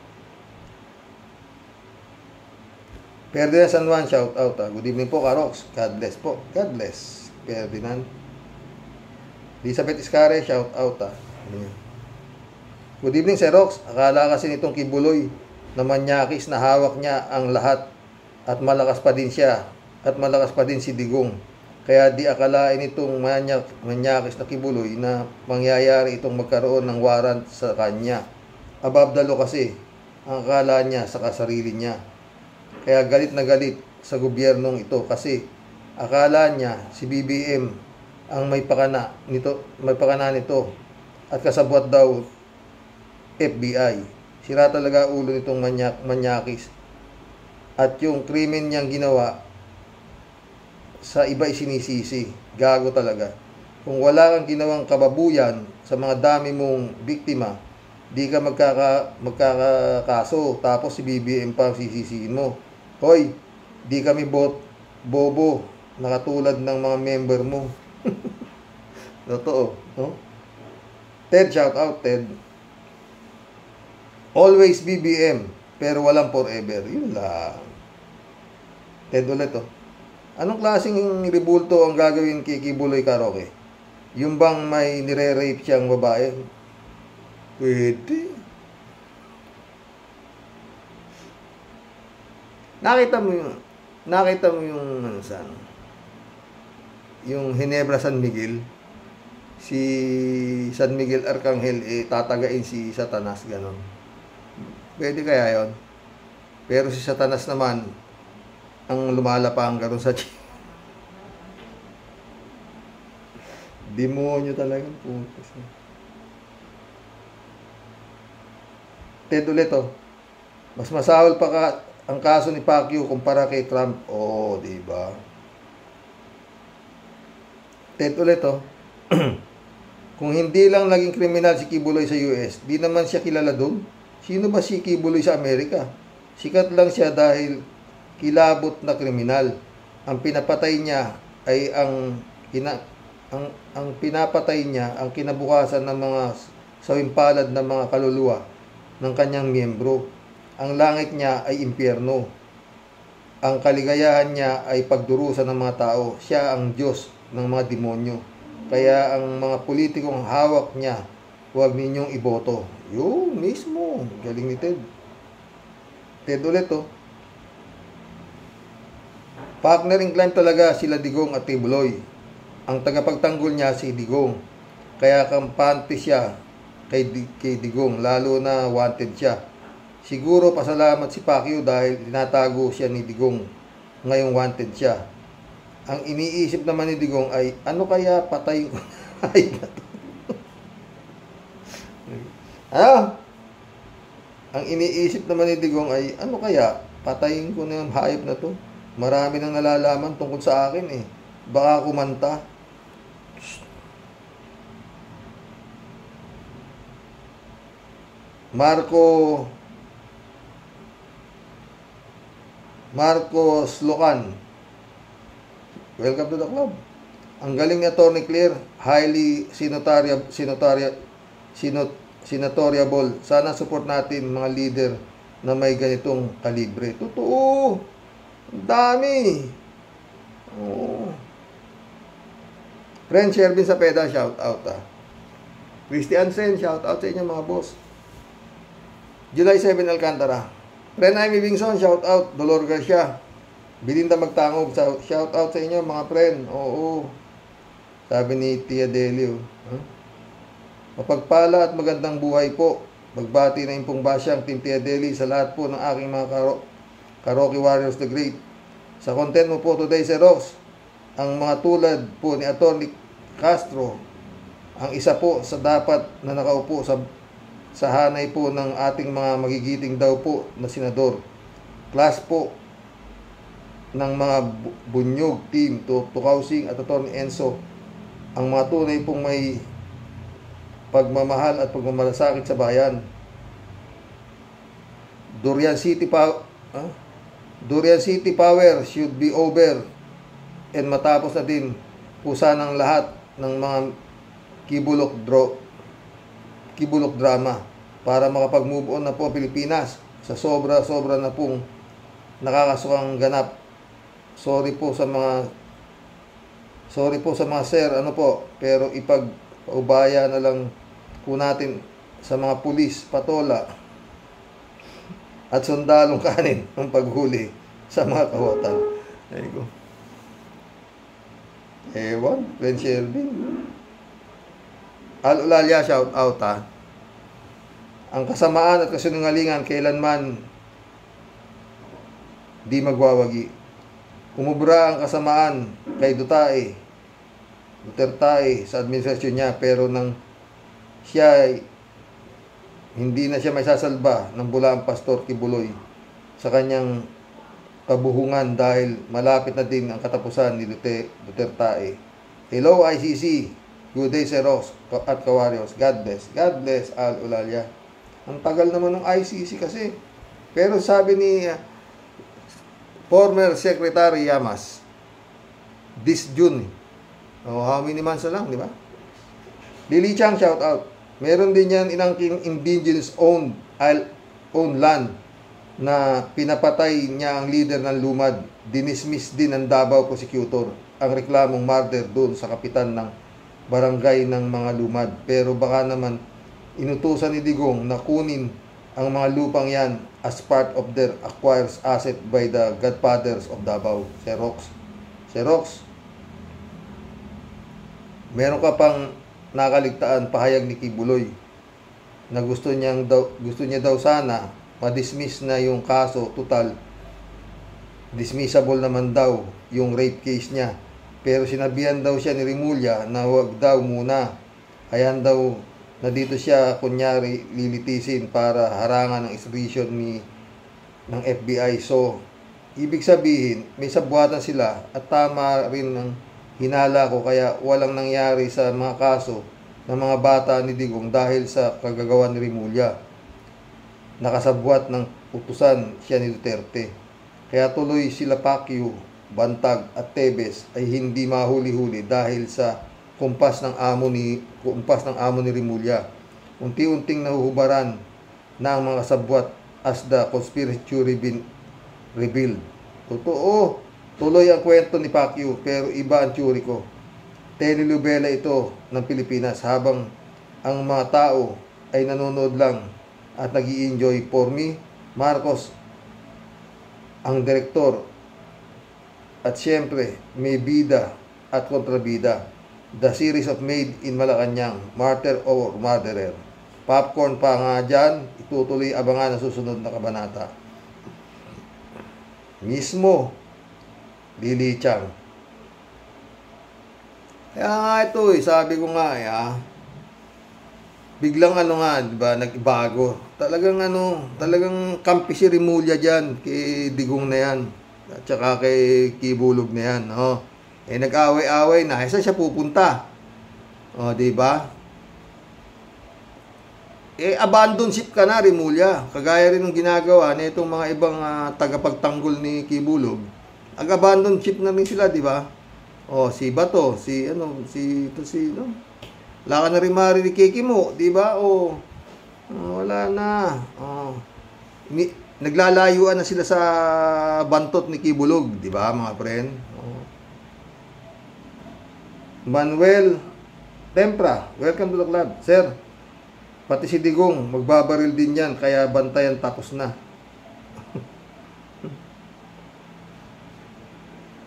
Ferdinand San Juan, shout out. Good evening po, Karox. God bless po. God bless. Ferdinand. Elizabeth Iscare, shout out. Good evening, Sir Rox. Akala kasi nitong Kibuloy na manyakis na hawak niya ang lahat at malakas pa din siya at malakas pa din si Digong. Kaya di akalain itong manyakis na Kibuloy na mangyayari itong magkaroon ng warrant sa kanya. Above the law kasi ang akala niya sa kasarili niya. Kaya galit na galit sa gobyernong ito kasi akala niya si BBM ang may pakana nito at kasabwat daw FBI. Sira talaga ulo nitong manyakis. At yung krimen niyang ginawa sa iba isinisisi. Gago talaga. Kung wala kang ginawang kababuyan sa mga dami mong biktima, di ka magkakaso tapos si BBM pa ang sisisiin mo. Hoy, di kami bobo na katulad ng mga member mo. Totoo, no? Ted, shout out, Ted. Always BBM, pero walang forever. Yun lang. Ted ulit, oh. Anong klaseng ribulto ang gagawin kay Kibuloy Karaoke? Yung bang may nire-rape siyang babae? Pwede. Nakita mo yung ano saan? Yung Ginebra San Miguel, si San Miguel Arcangel tatagain si Satanas, ganon. Pwede kaya yon? Pero si Satanas naman ang lumalapang ganon sa demonyo talagang putas. Ted ulit, oh. Mas masahol pa ang kaso ni Pacquiao kumpara kay Trump. Oh, di ba? Ted ulit, oh. Kung hindi lang naging kriminal si Kibuloy sa US, di naman siya kilala doon Sino ba si Kibuloy sa Amerika? Sikat lang siya dahil kilabot na kriminal. Ang pinapatay niya ay ang pinapatay niya ang kinabukasan ng mga sawimpalad ng mga kaluluwa ng kanyang miyembro. Ang langit niya ay impyerno. Ang kaligayahan niya ay pagdurusa ng mga tao. Siya ang Diyos ng mga demonyo. Kaya ang mga politikong hawak niya, huwag ninyong iboto. Yun, mismo. Galing ni Ted. Ted ulit, oh. Partner in crime talaga sila Digong at Kibuloy. Ang tagapagtanggol niya si Digong. Kaya kampante siya kay Digong, lalo na wanted siya. Siguro pasalamat si Pacquiao dahil tinatago siya ni Digong. Ngayong wanted siya. Ang iniisip naman ni Digong ay, ano kaya patayin ko na hayop na to? Ang iniisip naman ni Digong ay, ano kaya patayin ko na yung hayop na to? Marami nang nalalaman tungkol sa akin eh. Baka kumanta. Marco Slocan. Welcome to the club. Ang galing ni Atty. Claire, highly senatoriable. Sana support natin mga leader na may ganitong kalibre. Totoo. Ang dami. Oo. Friend Shervin Sapeda, shout out Christian Sen, shout out sa inyo mga boss. July 7 Alcantara. Friend Amy Bingson, shout out. Dolor Garcia. Bilinda Magtangog, shout out sa inyo mga friend. Oo. Sabi ni Tia Delio. Mapagpala at magandang buhay po. Magbati na impong basyang Team Tia Deli sa lahat po ng aking mga Karaoke Warriors the Great. Sa content mo po today, Sir Rox, ang mga tulad po ni Atty. Castro, ang isa po sa dapat na nakaupo sa hanay po ng ating mga magigiting daw po na senador. Class po ng mga bunyog team to Kausing at Atty. Enzo, ang mga tunay pong may pagmamahal at pagmamalasakit sa bayan. Durian City Power should be over and matapos na din po sanang lahat ng mga kibulok drama para makapag-move on na po ang Pilipinas sa sobra na pong nakakasukang ganap. Sorry po sa mga sir, pero ipag-ubaya na lang po natin sa mga pulis, patola at sundalong kanin ang paghuli sa mga kawatan. There you go. Ewan, Glenn Shervin. Al-Ulalia, shout out Ang kasamaan at kasinungalingan kailanman di magwawagi. Umubra ang kasamaan kay Duterte sa administrasyon niya, pero nang hindi na siya may sasalba ng bulaang Pastor Kibuloy sa kanyang kabuhungan dahil malapit na din ang katapusan ni Duterte. Hello ICC, good day Sir Rox at Kawarios. God bless Al-Ulalia. Ang tagal naman ng ICC kasi. Pero sabi ni former Secretary Llamas, this June, how many months na lang, di ba? Lily Chang, shout out. Meron din yan inangking indigenous owned land na pinapatay niya ang leader ng Lumad. Dinismiss din ng Davao Prosecutor ang reklamong murder doon sa kapitan ng barangay ng mga Lumad. Pero baka naman inutusan ni Digong na kunin ang mga lupang yan as part of their acquired asset by the godfathers of Davao. Xerox, meron ka pang nakaligtaan pahayag ni Kibuloy na gusto niya daw sana ma-dismiss na yung kaso. Total dismissable naman daw yung rape case niya, pero sinabihan daw siya ni Rimulya na huwag daw muna. Ayan daw na dito siya kunyari lilitisin para harangan ang extradition ng FBI. So ibig sabihin may sabuatan sila, at tama rin ang hinala ko, kaya walang nangyari sa mga kaso ng mga bata ni Digong dahil sa kagagawa ni Rimulya. nakasabwat ng utusan siya ni Duterte. Kaya tuloy sila Pacquiao, Bantag at Tebes ay hindi mahuli-huli dahil sa kumpas ng amo ni Rimulya. Unti-unting nahuhubaran na ang mga kasabwat as the conspiracy theory been revealed. Totoo, tuloy ang kwento ni Pacquiao pero iba ang theory ko. Telenovela ito ng Pilipinas habang ang mga tao ay nanonood lang at nag-i-enjoy. For me, Marcos ang direktor at siyempre may bida at kontrabida. The series of Made in Malacanang, Martyr or Murderer. Popcorn pa nga dyan, itutuloy abangan ang susunod na kabanata. Mismo, Lili Chang. Kaya nga ito sabi ko nga biglang diba, nagbago. Talagang kampi si Rimulya dyan, kay Digong na yan, at saka kay Kibulog na yan, nag-away-away na, saan siya pupunta? Diba? Abandon ship ka na, Rimulya. Kagaya rin ng ginagawa na itong mga ibang tagapagtanggol ni Kibulog. Abandon ship na rin sila, diba? Si Bato, wala ka na rin maririnig mo, diba? Wala na. Naglalayuan na sila sa bantot ni Kibulog, diba, mga friend? Manuel Tempra, welcome to the club. Sir, pati si Digong, magbabaril din yan, kaya bantayan tapos na.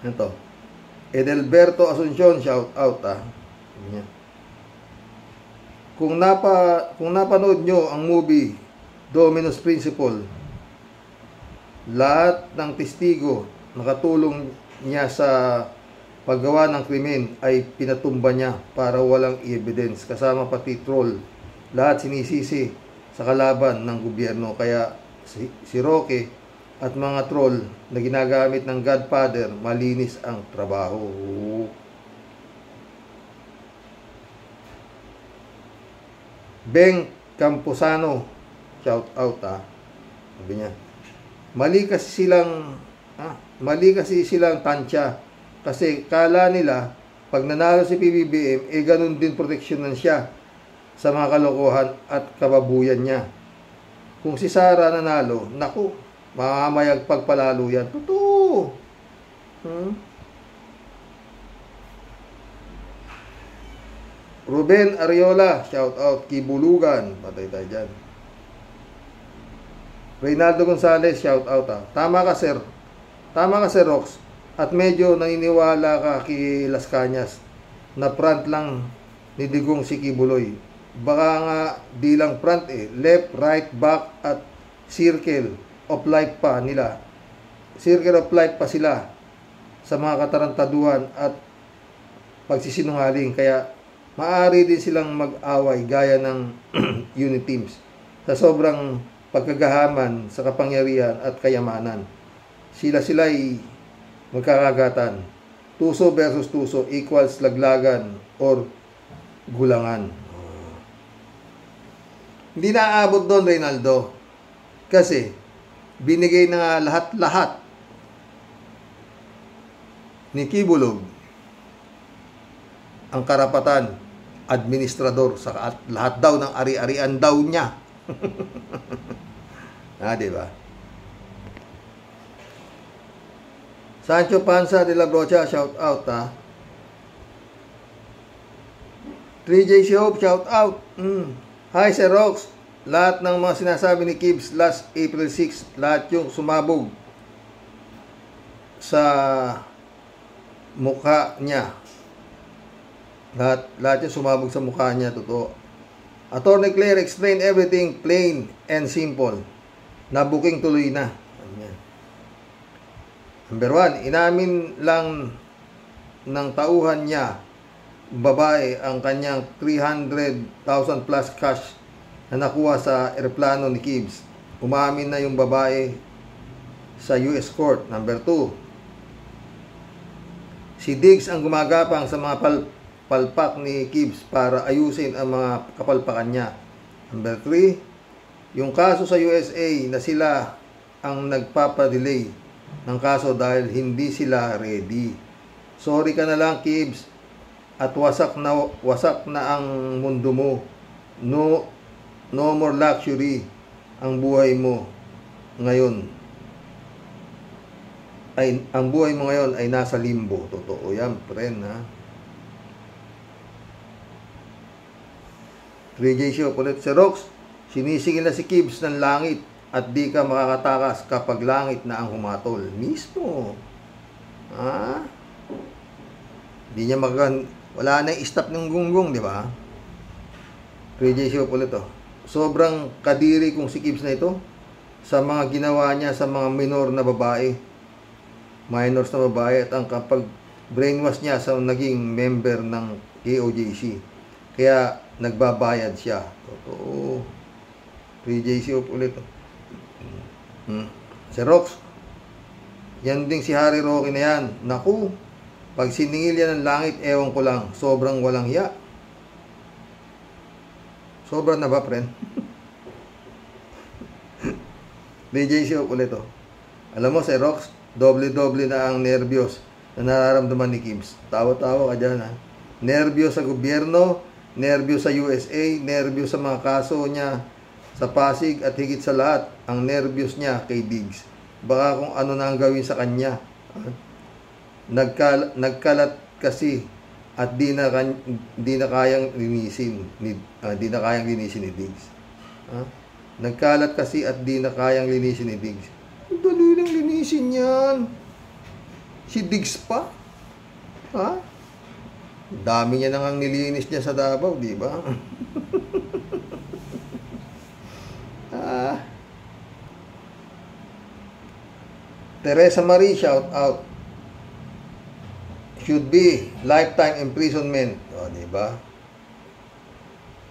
Ito. Edelberto Asuncion, shout out Yan. Kung napanood nyo ang movie Domino's Principle, lahat ng testigo nakatulong niya sa paggawa ng krimen ay pinatumba niya para walang evidence, kasama pati troll. Lahat sinisisi sa kalaban ng gobyerno. Kaya si Roque at mga troll na ginagamit ng Godfather, malinis ang trabaho. Beng Camposano, shout out sabi niya, mali kasi silang tansya, kasi kala nila pag nanalo si PBBM ganun din proteksyonan siya sa mga kalokohan at kababuyan niya. Kung si Sara nanalo, naku, mamamayag pagpalalo yan. Totoo. Ruben Ariola, shout out. Kibulugan, patay tayo dyan. Reynaldo Gonzalez, shout out Tama ka sir, Rox. At medyo naniniwala ka kay Las Cañas na front lang ni Digong si Kibuloy. Baka nga di lang front left, right, back at circle of life pa nila. Circle of life pa sila sa mga katarantaduhan at pagsisinungaling. Kaya maaari din silang mag-away gaya ng unit teams sa sobrang pagkagahaman sa kapangyarihan at kayamanan. Sila'y magkakagatan. Tuso versus tuso equals laglagan or gulangan. Hindi naaabot doon, Reynaldo. Kasi binigay na nga lahat-lahat ni Kibulog ang karapatan administrador sa lahat daw ng ari-arian daw niya. Diba? Sancho Panza de la Brocha, shout out 3JC Hope, shout out. Hi Sir Rox, lahat ng mga sinasabi ni Kibbs last April 6, lahat yung sumabog sa mukha niya. Lahat yung sumabog sa mukha niya, totoo. Attorney Claire explained everything plain and simple. Nabuking tuloy na. Number 1, inamin lang ng tauhan niya, babae, ang kanyang 300,000 plus cash na nakuha sa eroplano ni Kibbs. Umamin na yung babae sa US court. Number 2, si Diggs ang gumagapang sa mga palpak ni Kibbs para ayusin ang mga kapalpakan niya. Number 3, yung kaso sa USA na sila ang nagpapadelay ng kaso dahil hindi sila ready. Sorry ka na lang, Kibs, at wasak na ang mundo mo. No more luxury ang buhay mo ngayon. Ang buhay mo ngayon ay nasa limbo. Totoo yan, friend, ha? 3J Show, ulit si Rox, sinisingil na si Kibs ng langit at di ka makakatakas kapag langit na ang humatol. Mismo. Ha? Di niya wala na i-stop ng gunggong, di ba? 3J Show ulit to. Sobrang kadiri kung si Kibs na ito sa mga ginawa niya sa mga minors na babae at ang kapag brainwash niya sa naging member ng KOJC. Kaya nagbabayad siya. Totoo. 3JC ulit. Si Rox, yan ding si Harry Roque na yan. Naku, pag siningil yan ng langit, ewan ko lang, sobrang walang hiya. Sobrang na ba, friend? 3JC ulit. Alam mo, si Rox, doble-doble na ang nervyos na nararamdaman ni Kibs. Tawa-tawa ka dyan, ha? Nervyos sa gobyerno, nervyos sa USA, nervyos sa mga kaso niya sa Pasig, at higit sa lahat, ang nervyos niya kay Diggs. Baka kung ano na ang gawin sa kanya. Nagkalat kasi at di na kayang linisin ni Diggs. Nagkalat kasi at di na kayang linisin ni Diggs. Dali lang linisin yan. Si Diggs pa? Ha? Dami niya nang nilinis niya sa Davao, di ba? Teresa Marie, shout out. Should be lifetime imprisonment. O, di ba?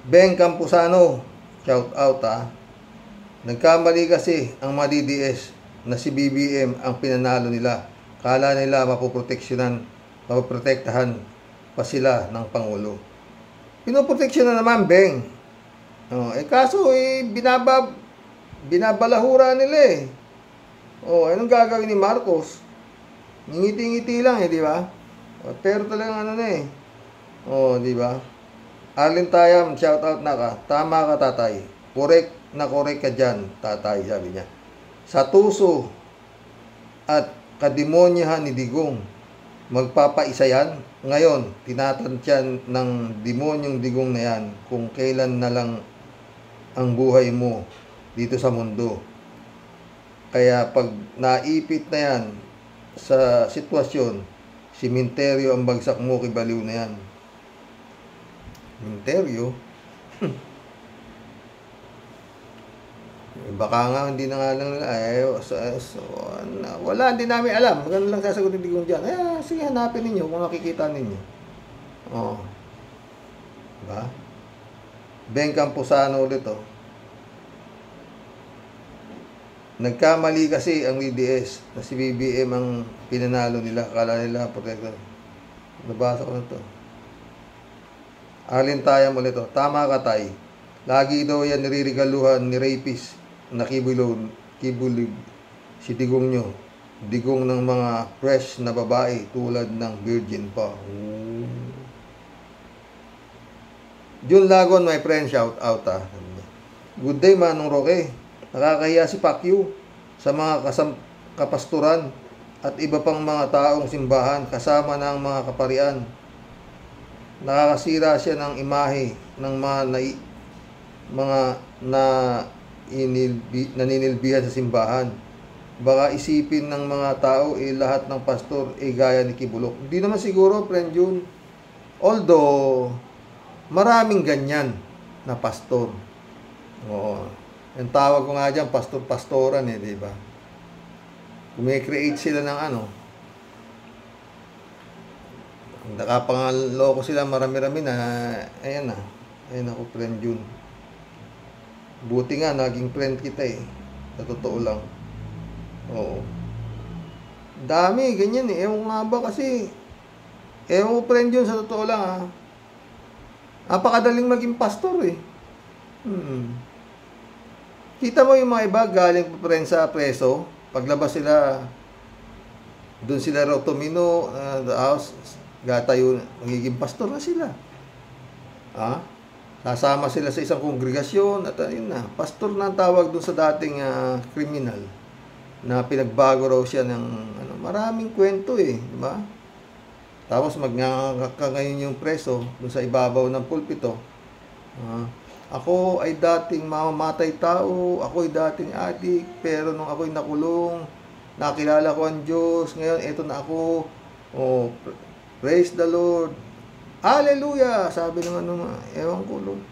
Ben Campuzano, shout out, ha. Nagkamali kasi ang mga DDS na si BBM ang pinanalo nila. Kala nila mapoprotektahan pa sila ng Pangulo. Pinoproteksyon na naman, Beng. Kaso, binabalahura nila eh. Anong gagawin ni Marcos? Ngiti-ngiti lang di ba? Pero talagang di ba? Arlene Tayam, shout out na ka. Tama ka, tatay. Correct ka dyan, tatay, sabi niya. Sa tuso at kademonyahan ni Digong, magpapaisa yan. Ngayon, tinatantyan ng demonyong Digong na yan kung kailan na lang ang buhay mo dito sa mundo. Kaya pag naipit na yan sa sitwasyon, simenteryo ang bagsak mo, kibaliw na yan. Simenteryo? Baka nga hindi na nga lang wala, hindi namin alam. Maganda lang sasagutin Digong dyan. Sige, hanapin ninyo kung nakikita ninyo. Diba? Ben Campuzano ulit, Nagkamali kasi ang DDS na si BBM ang pinanalo nila. Akala nila protector. Nabasa ko na to. Arlene Tayam ulit, tama ka, tay. Lagi daw yan niririgaluhan ni rapist na kibulig si Digong nyo. Digong ng mga fresh na babae tulad ng virgin pa. Jun Lagon, my friend, shout out, Good day, Manong Roque. Nakakahiya si Pacquiao sa mga kapasturan at iba pang mga taong simbahan kasama ng mga kaparian. Nakakasira siya ng imahe ng mga naninilbihan sa simbahan. Baka isipin ng mga tao lahat ng pastor gaya ni Kibulok. Hindi naman siguro, friend Jun. Although maraming ganyan na pastor. Ang tawag ko nga dyan, pastor-pastoran di ba? Kumikreate sila ng nakapangaloko sila marami-rami na, ayan ako, friend Jun. Buti nga, naging friend kita sa totoo lang. Dami, ganyan ewan nga ba kasi, ewan ko, friend Jun, sa totoo lang Napakadaling maging pastor Kita mo yung mga iba galing pa rin sa preso, paglabas sila, doon sila raw tumino, the house, gatayo, magiging pastor na sila. Sasama sila sa isang kongregasyon at ayun na, pastor na ang tawag doon sa dating kriminal na pinagbago raw siya ng maraming kwento di ba? Tapos magngangaka ngayon yung preso doon sa ibabaw ng pulpito. Ako ay dating mamamatay tao, ako ay dating adik, pero nung ako'y nakulong, nakilala ko ang Diyos, ngayon eto na ako. Praise the Lord. Hallelujah! Sabi ng ewan ko lang.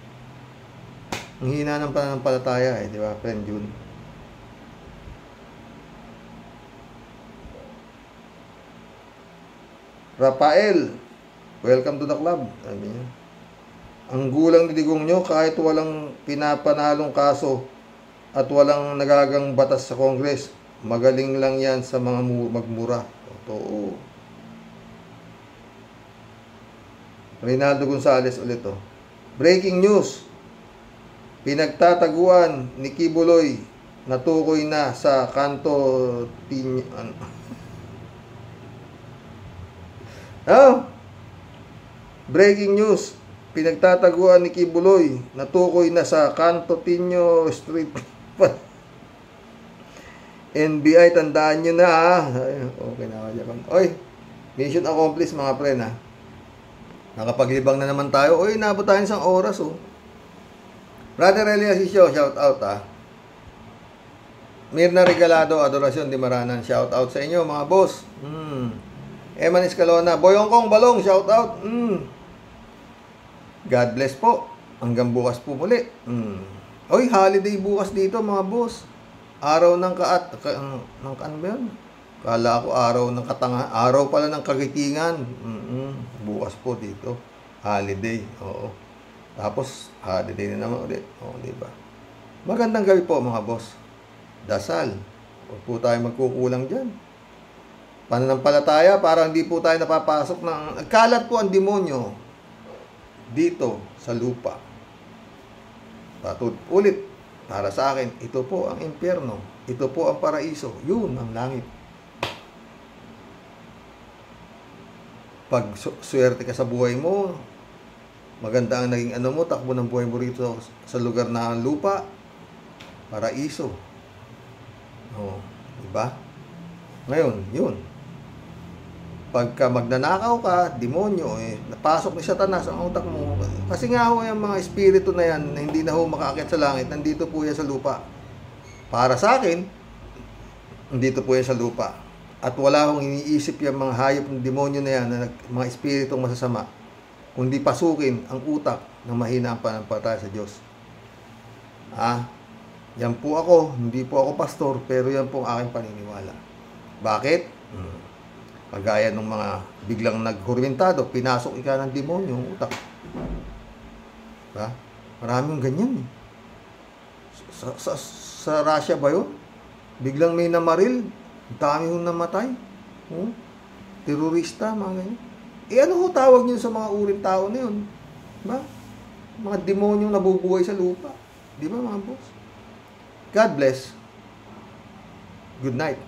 Ang hina ng pananampalataya di ba, friend June? Rafael, welcome to the club. Sabi niya. Ang gulang ni Digong nyo, kahit walang pinapanalong kaso at walang nagagang batas sa Congress, magaling lang yan sa mga magmura. Totoo. Reynaldo Gonzales ulit Breaking news. Pinagtataguan ni Kibuloy natukoy na sa kanto Breaking news. Pinagtataguan ni Kibuloy natukoy na sa Canto Tinio Street. NBI, tandaan nyo na Okay na Japan. Oy, mission accomplished mga pre na. Nakapaglibang na naman tayo. Oy, nabot tayo isang oras Brother Elias Isyo, shout out Mirna Regalado, Adorasyon Di Maranan, shout out sa inyo mga boss. Eman Escalona, Boyong Kong Balong, shout out. God bless po. Hanggang bukas po muli. Oy, holiday bukas dito mga boss. Araw ng ano ba yun? Kala ko araw ng araw pala ng kagitingan. Bukas po dito. Holiday. Oo. Tapos, holiday na naman ulit. Di ba? Magandang gabi po mga boss. Dasal. Huwag po tayo magkukulang dyan. Pananampalataya, para hindi po tayo napapasok ng... Nagkalat po ang demonyo dito sa lupa. Ulit. Para sa akin, ito po ang impyerno. Ito po ang paraiso. Yun ang langit. Pag swerte ka sa buhay mo, maganda ang naging takbo ng buhay mo rito sa lugar na lupa, paraiso. Diba? Ngayon, yun. Pagka magnanakaw ka, demonyo, napasok ni Satanas ang utak mo. Kasi nga yung mga espiritu na yan, na hindi na makaakyat sa langit, nandito po yan sa lupa. Para sa akin, nandito po yan sa lupa. At wala akong iniisip yung mga hayop ng demonyo na yan, na mga espiritong masasama, kundi pasukin ang utak ng mahina ang pananampalataya sa Diyos. Yan po ako, hindi po ako pastor, pero yan po ang aking paniniwala. Bakit? Kagaya ng mga biglang naghurmentado, pinasok ika ng demonyo ang utak. Diba? Maraming ganyan Sa Russia ba yun? Biglang may namaril, dami yung namatay. Terorista, mga ganyan. Ano tawag nyo sa mga uring tao na yun? Diba? Mga demonyong nabubuhay sa lupa. Di ba mga boss? God bless. Good night.